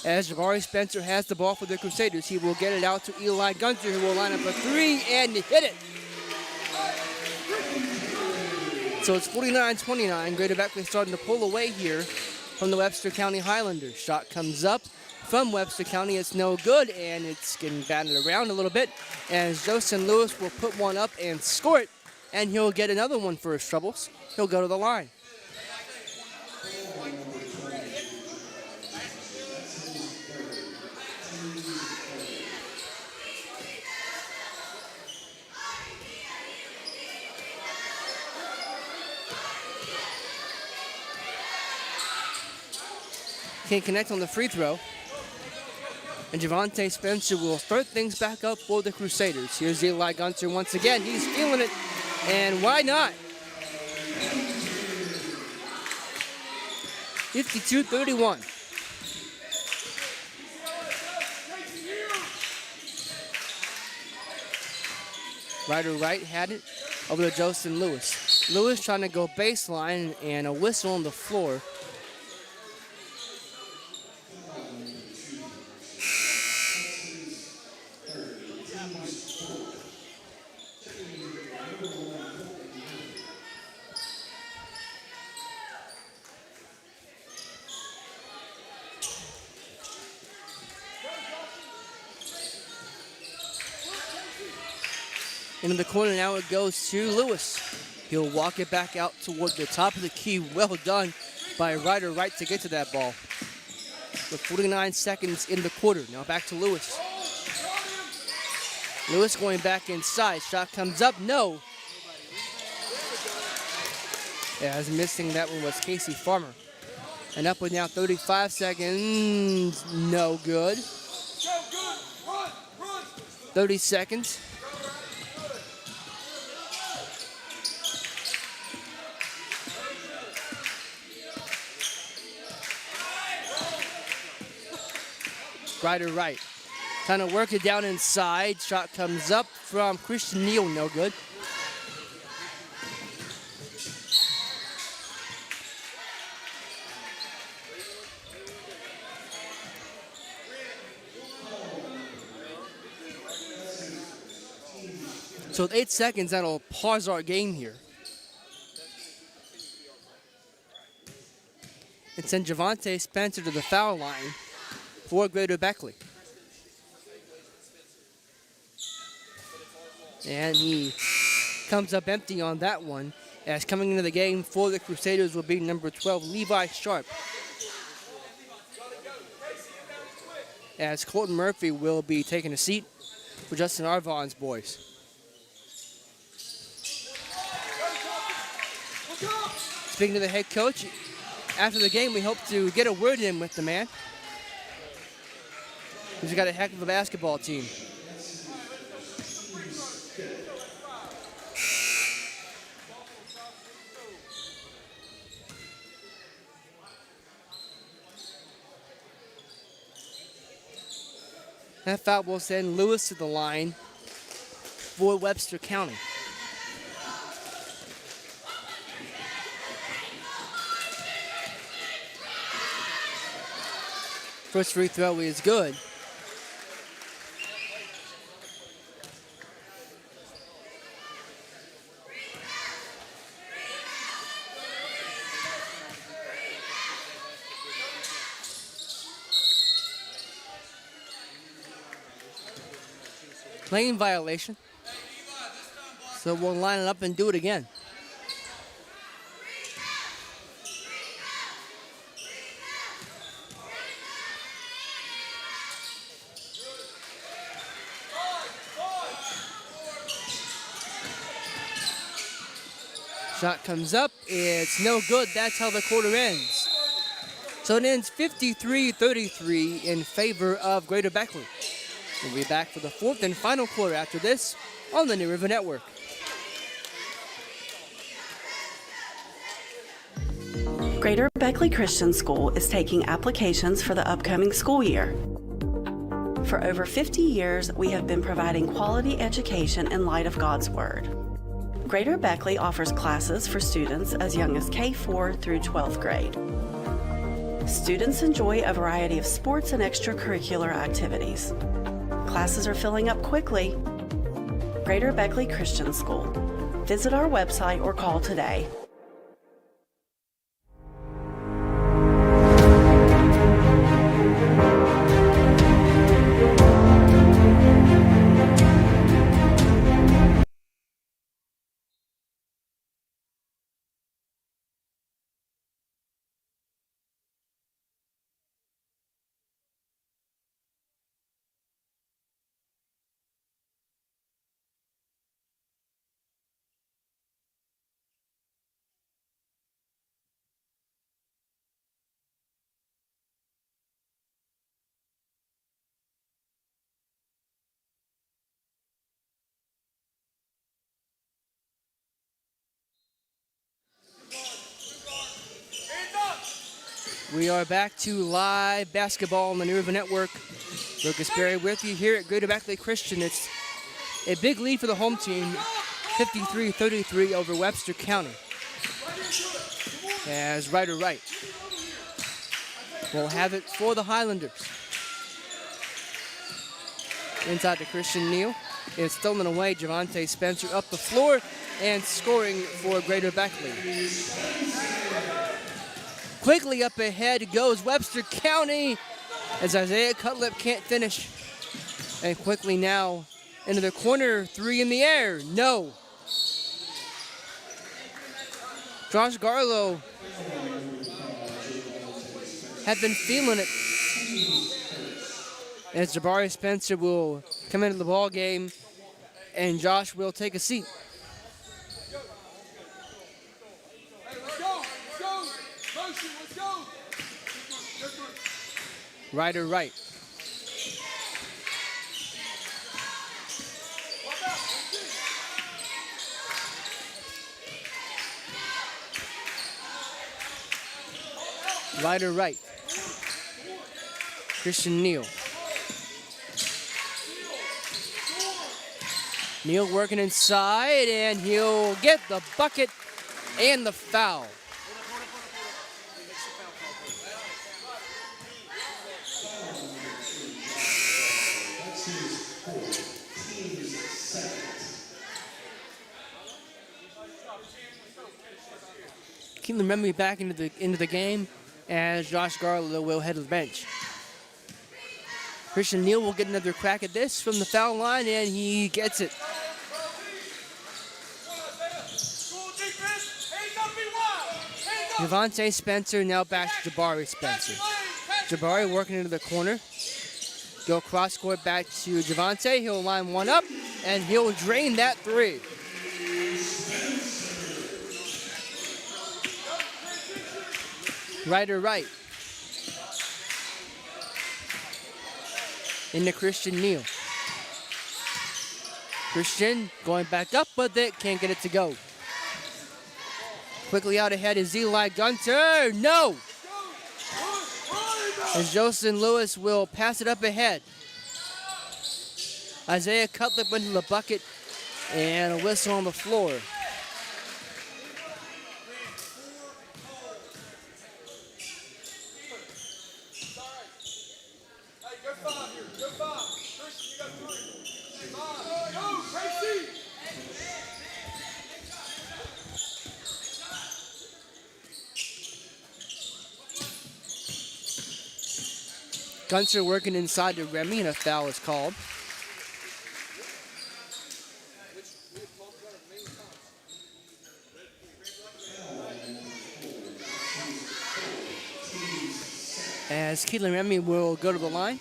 As Jabari Spencer has the ball for the Crusaders, he will get it out to Eli Gunter, who will line up a three and hit it. So it's 49-29. Greater Beckley starting to pull away here from the Webster County Highlanders. Shot comes up from Webster County. It's no good, and it's getting batted around a little bit. As Joseph Lewis will put one up and score it. And he'll get another one for his troubles. He'll go to the line. Can't connect on the free throw. And Javante Spencer will start things back up for the Crusaders. Here's Eli Gunter once again. He's feeling it, and why not? 52-31. Ryder Wright had it over to Joseph Lewis. Lewis trying to go baseline, and a whistle on the floor. Into the corner now it goes to Lewis. He'll walk it back out toward the top of the key. Well done by Ryder Wright to get to that ball. With 49 seconds in the quarter. Now back to Lewis. Lewis going back inside. Shot comes up. No. As missing that one was Casey Farmer. And up with now 35 seconds. No good. 30 seconds. Ryder Wright trying to work it down inside. Shot comes up from Christian Neal, no good. So with 8 seconds, that'll pause our game here. And send Javante Spencer to the foul line for Greater Beckley. And he comes up empty on that one, as coming into the game for the Crusaders will be number 12, Levi Sharp. As Colton Murphy will be taking a seat for Justin Arvon's boys. Speaking to the head coach, after the game we hope to get a word in with the man. He's got a heck of a basketball team. That foul will send Lewis to the line for Webster County. First free throw is good. Lane violation. So we'll line it up and do it again. Shot comes up. It's no good. That's how the quarter ends. So it ends 53-33 in favor of Greater Beckley. We'll be back for the fourth and final quarter after this on the New River Network. Greater Beckley Christian School is taking applications for the upcoming school year. For over 50 years, we have been providing quality education in light of God's Word. Greater Beckley offers classes for students as young as K-4 through 12th grade. Students enjoy a variety of sports and extracurricular activities. Classes are filling up quickly. Greater Beckley Christian School. Visit our website or call today. We are back to live basketball on the New River Network. Lucas Berry with you here at Greater Beckley Christian. It's a big lead for the home team, 53-33 over Webster County. As Ryder Wright will have it for the Highlanders. Inside to Christian Neal. It's stolen away. Javante Spencer up the floor and scoring for Greater Beckley. Quickly up ahead goes Webster County as Isaiah Cutlip can't finish. And quickly now into the corner, three in the air, no. Josh Garlow had been feeling it. As Jabari Spencer will come into the ball game and Josh will take a seat. Ryder Wright. Ryder Wright. Christian Neal. Neal working inside, and he'll get the bucket and the foul. Keelan Remedy back into the game as Josh Garlow will head to the bench. Christian Neal will get another crack at this from the foul line, and he gets it. Javante Spencer now back to Jabari Spencer. Jabari working into the corner. Go cross court back to Javante. He'll line one up, and he'll drain that three. Ryder Wright. Into Christian Neal. Christian going back up, but they can't get it to go. Quickly out ahead is Eli Gunter. No! As Joseph Lewis will pass it up ahead. Isaiah Cutlip went to the bucket and a whistle on the floor. Gunter working inside to Remy, and a foul is called. As Keelan Remy will go to the line.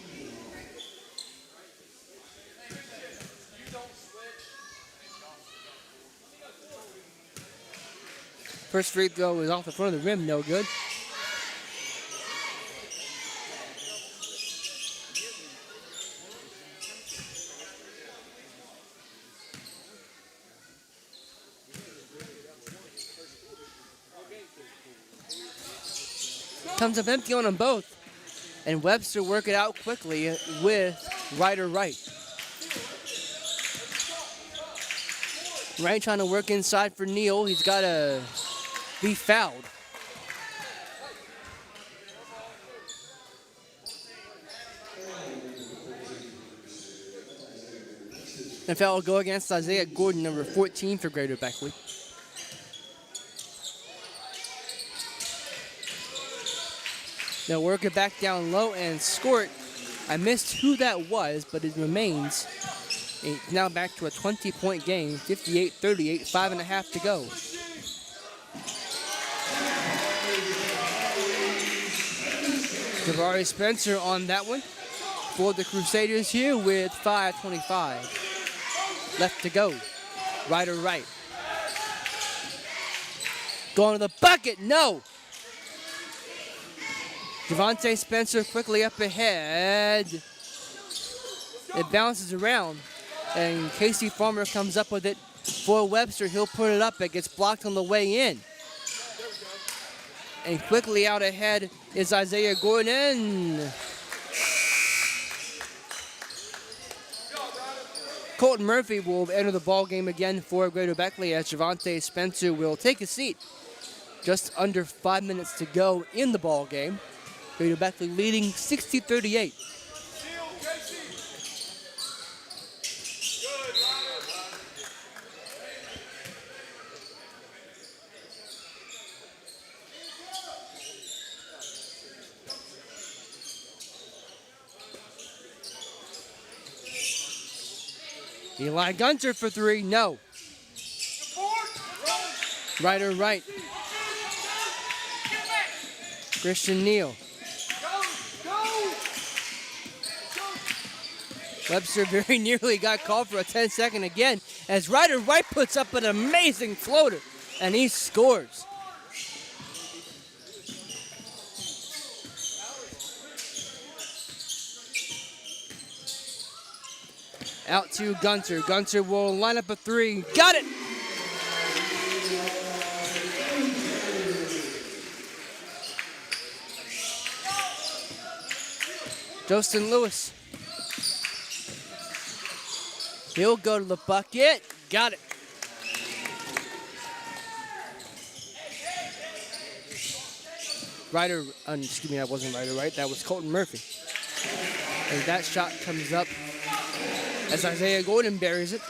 First free throw is off the front of the rim, no good. Comes up empty on them both. And Webster work it out quickly with Ryder Wright. Wright trying to work inside for Neal. He's got to be fouled. The foul will go against Isaiah Gordon, number 14 for Greater Beckley. They'll work it back down low and score it. I missed who that was, but it remains now back to a 20-point game, 58-38, 5.5 to go. Jabari Spencer on that one for the Crusaders here with 5:25 left to go. Ryder Wright. Going to the bucket, no! Javante Spencer quickly up ahead. It bounces around, and Casey Farmer comes up with it for Webster. He'll put it up. It gets blocked on the way in. And quickly out ahead is Isaiah Gordon. Colton Murphy will enter the ball game again for Greater Beckley as Javante Spencer will take a seat. Just under 5 minutes to go in the ball game. Greater Beckley leading 60-38. Eli Gunter for three, no. Ryder right. Christian Neal. Webster very nearly got called for a 10-second again as Ryder Wright puts up an amazing floater and he scores. Out to Gunter. Gunter will line up a three. Got it! Justin Lewis. He'll go to the bucket. Got it. Ryder, excuse me, that wasn't Ryder Wright. That was Colton Murphy. And that shot comes up as Isaiah Gordon buries it.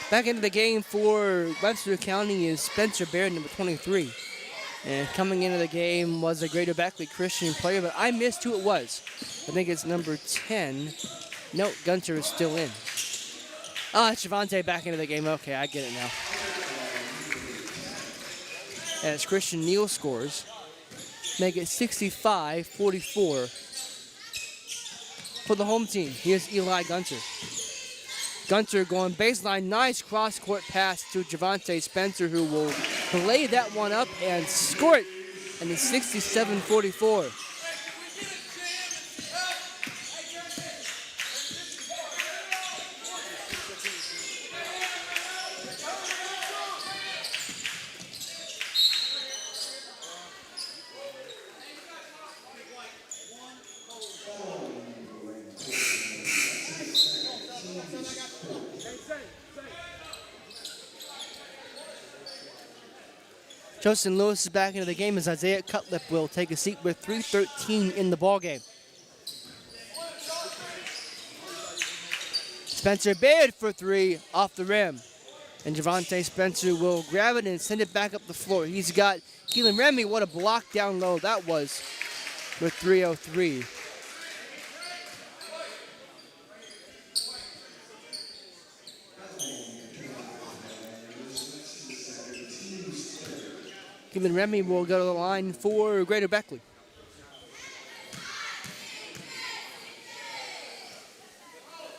Back into the game for Webster County is Spencer Baird, number 23. And coming into the game was a Greater Beckley Christian player, but I missed who it was. I think it's number 10. No, Gunter is still in. Ah, it's Javante back into the game. Okay, I get it now. As Christian Neal scores, make it 65-44 for the home team. Here's Eli Gunter. Gunter going baseline, nice cross-court pass to Javante Spencer, who will lay that one up and score it. And it's 67-44. Justin Lewis is back into the game as Isaiah Cutlip will take a seat with 3:13 in the ballgame. Spencer Baird for three off the rim. And Javante Spencer will grab it and send it back up the floor. He's got Keelan Remy. What a block down low that was with 3:03. Keelan Remy will go to the line for Greater Beckley.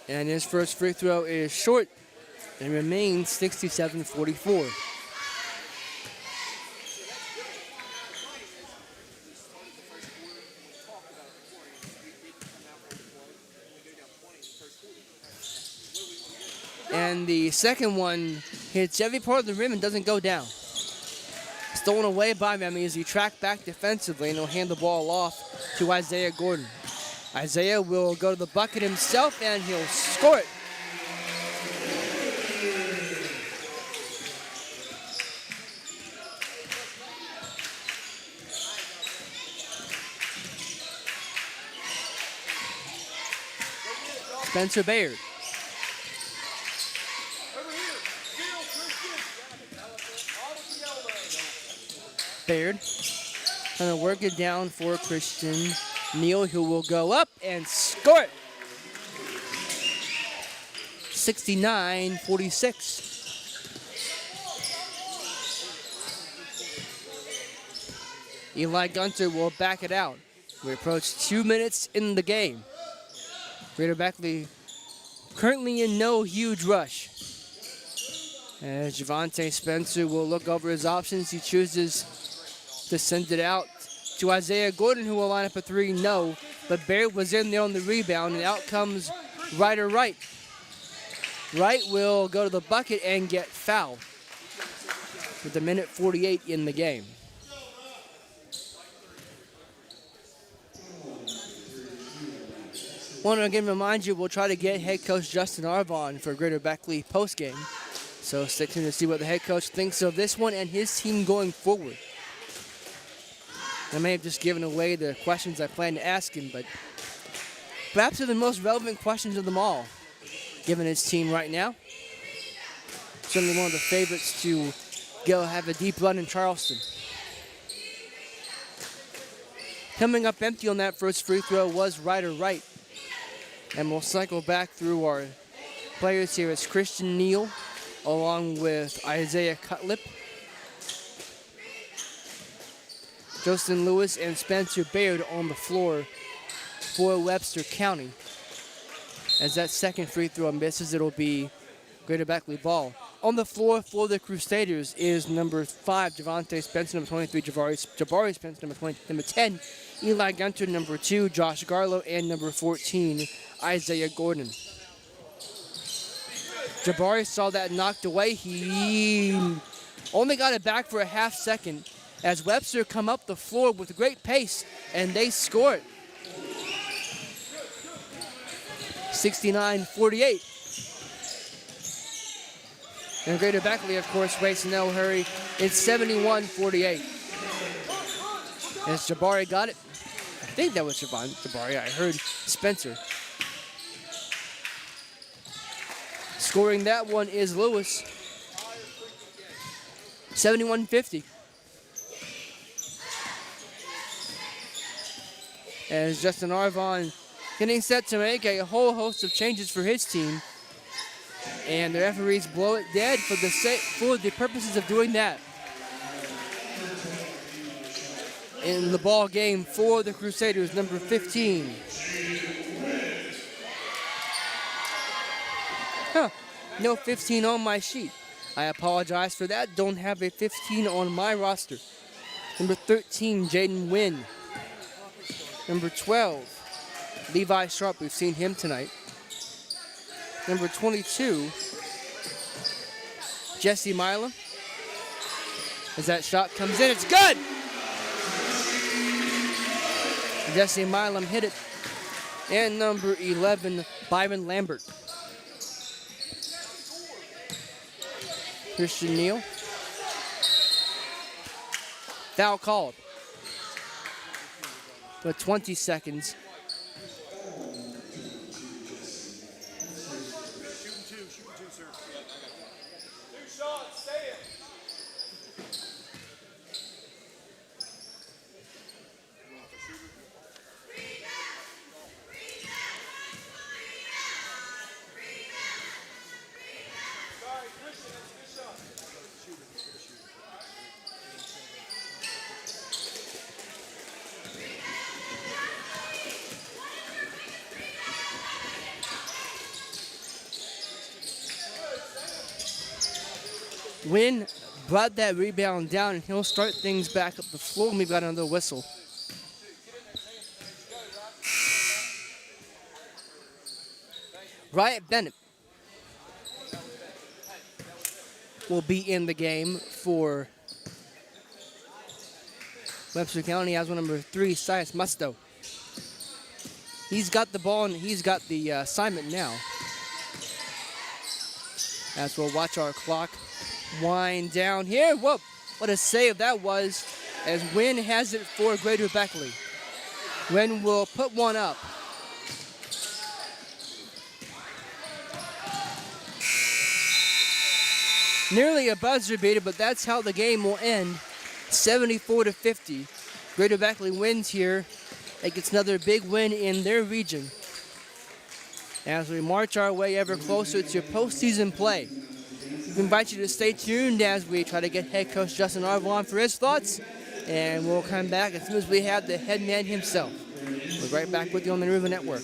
And his first free throw is short and remains 67-44. And the second one hits every part of the rim and doesn't go down. Stolen away by Remy as he tracked back defensively, and he'll hand the ball off to Isaiah Gordon. Isaiah will go to the bucket himself, and he'll score it. Spencer Baird. Baird trying to work it down for Christian Neal, who will go up and score it. 69-46. Eli Gunter will back it out. We approach 2 minutes in the game. Greater Beckley currently in no huge rush. As Javante Spencer will look over his options, he chooses to send it out to Isaiah Gordon, who will line up a three. No, but Barrett was in there on the rebound, and out comes Ryder Wright. Wright will go to the bucket and get fouled with a minute 48 in the game. Want to again remind you, we'll try to get head coach Justin Arvon for Greater Beckley postgame. So stay tuned to see what the head coach thinks of this one and his team going forward. I may have just given away the questions I plan to ask him, but perhaps they're the most relevant questions of them all, given his team right now. Certainly one of the favorites to go have a deep run in Charleston. Coming up empty on that first free throw was Ryder Wright. And we'll cycle back through our players here. It's Christian Neal along with Isaiah Cutlip, Justin Lewis, and Spencer Baird on the floor for Webster County. As that second free throw misses, it'll be Greater Beckley ball. On the floor for the Crusaders is number 5, Javante Spencer, number 23, Jabari Spencer, number 10, Eli Gunter, number 2, Josh Garlow, and number 14, Isaiah Gordon. Jabari saw that knocked away. He only got it back for a half second as Webster come up the floor with great pace, and they scored. 69-48. And Greater Beckley, of course, racing no hurry. It's 71-48. As Jabari got it. I think that was Jabari. I heard Spencer. Scoring that one is Lewis. 71-50. As Justin Arvon getting set to make a whole host of changes for his team. And the referees blow it dead for the purposes of doing that. In the ball game for the Crusaders, number 15. No 15 on my sheet. I apologize for that. Don't have a 15 on my roster. Number 13, Jaden Wynn. Number 12, Levi Sharp. We've seen him tonight. Number 22, Jesse Milam. As that shot comes in, it's good! Jesse Milam hit it. And number 11, Byron Lambert. Christian Neal. Foul called. With 20 seconds. Wynn brought that rebound down, and he'll start things back up the floor, and we've got another whistle. Riot Bennett will be in the game for Webster County as number 3, Sias Musto. He's got the ball, and he's got the assignment now. As we'll watch our clock wind down here. Whoa, what a save that was, as Wynn has it for Greater Beckley. Wynn will put one up. Nearly a buzzer beater, but that's how the game will end. 74-50. Greater Beckley wins here. It gets another big win in their region as we march our way ever closer to postseason play. We invite you to stay tuned as we try to get head coach Justin Arvon for his thoughts, and we'll come back as soon as we have the head man himself. We're right back with you on the River Network.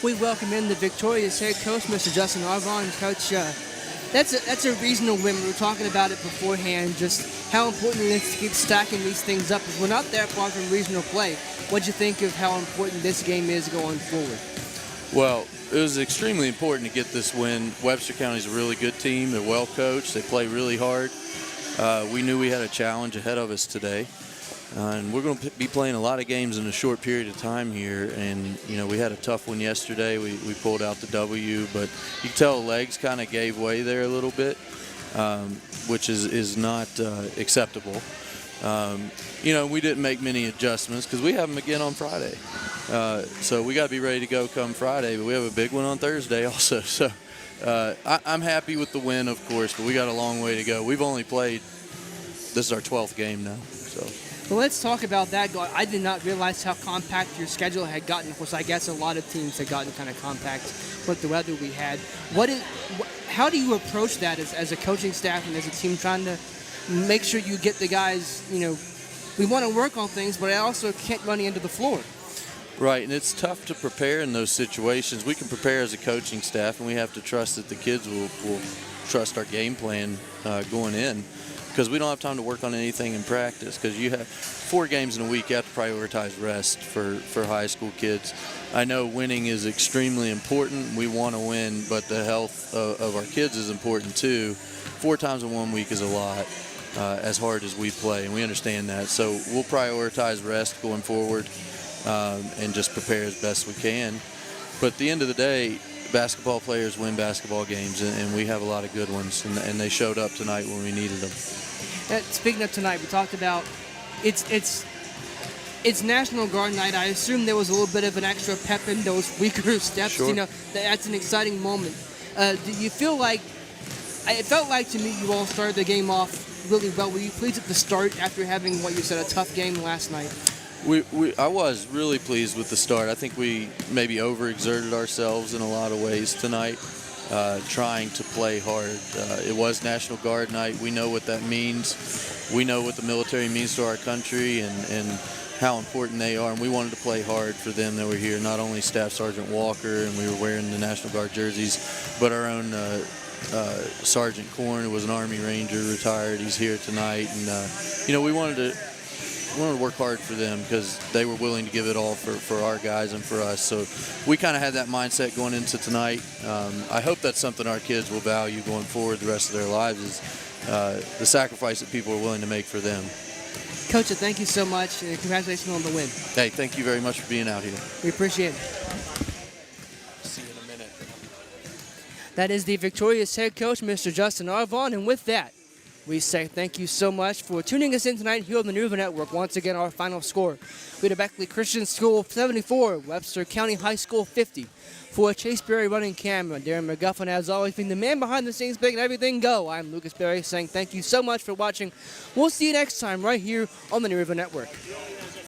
We welcome in the victorious head coach, Mr. Justin Arvon. Coach, that's a reasonable win. We were talking about it beforehand, just how important it is to keep stacking these things up. We're not that far from reasonable play. What'd you think of how important this game is going forward? Well, it was extremely important to get this win. Webster County's a really good team. They're well coached. They play really hard. We knew we had a challenge ahead of us today. And we're going to be playing a lot of games in a short period of time here. And, you know, we had a tough one yesterday. We pulled out the W, but you can tell the legs kind of gave way there a little bit, which is not acceptable. You know, we didn't make many adjustments because we have them again on Friday. So we got to be ready to go come Friday, but we have a big one on Thursday also. So I'm happy with the win, of course, but we got a long way to go. We've only played, this is our 12th game now. So. Well, let's talk about that. I did not realize how compact your schedule had gotten. Of course, I guess a lot of teams had gotten kind of compact with the weather we had. How do you approach that as a coaching staff and as a team, trying to make sure you get the guys, you know, we want to work on things, but I also can't run into the floor. Right, and it's tough to prepare in those situations. We can prepare as a coaching staff, and we have to trust that the kids will trust our game plan going in, because we don't have time to work on anything in practice, because you have 4 games in a week. You have to prioritize rest for high school kids. I know winning is extremely important. We want to win, but the health of our kids is important too. 4 times in 1 week is a lot, as hard as we play, and we understand that. So we'll prioritize rest going forward and just prepare as best we can. But at the end of the day, basketball players win basketball games, and we have a lot of good ones, and they showed up tonight when we needed them. Speaking of tonight, we talked about it's National Guard Night. I assume there was a little bit of an extra pep in those weaker steps. Sure. You know, that's an exciting moment. Do you feel like, it felt like to me you all started the game off really well. Were you pleased at the start after having, what you said, a tough game last night? I was really pleased with the start. I think we maybe overexerted ourselves in a lot of ways tonight, trying to play hard. It was National Guard Night. We know what that means. We know what the military means to our country and how important they are, and we wanted to play hard for them that were here. Not only Staff Sergeant Walker, and we were wearing the National Guard jerseys, but our own Sergeant Korn, who was an Army Ranger, retired. He's here tonight, and you know, we wanted to work hard for them because they were willing to give it all for our guys and for us. So we kind of had that mindset going into tonight. I hope that's something our kids will value going forward the rest of their lives, is the sacrifice that people are willing to make for them. Coach, thank you so much, and congratulations on the win. Hey, thank you very much for being out here. We appreciate it. See you in a minute. That is the victorious head coach, Mr. Justin Arvon, and with that, we say thank you so much for tuning us in tonight here on the New River Network. Once again, our final score: we had Beckley Christian School 74, Webster County High School 50. For Chase Berry running camera, Darren McGuffin, as always, being the man behind the scenes, making everything go. I'm Lucas Berry saying thank you so much for watching. We'll see you next time right here on the New River Network.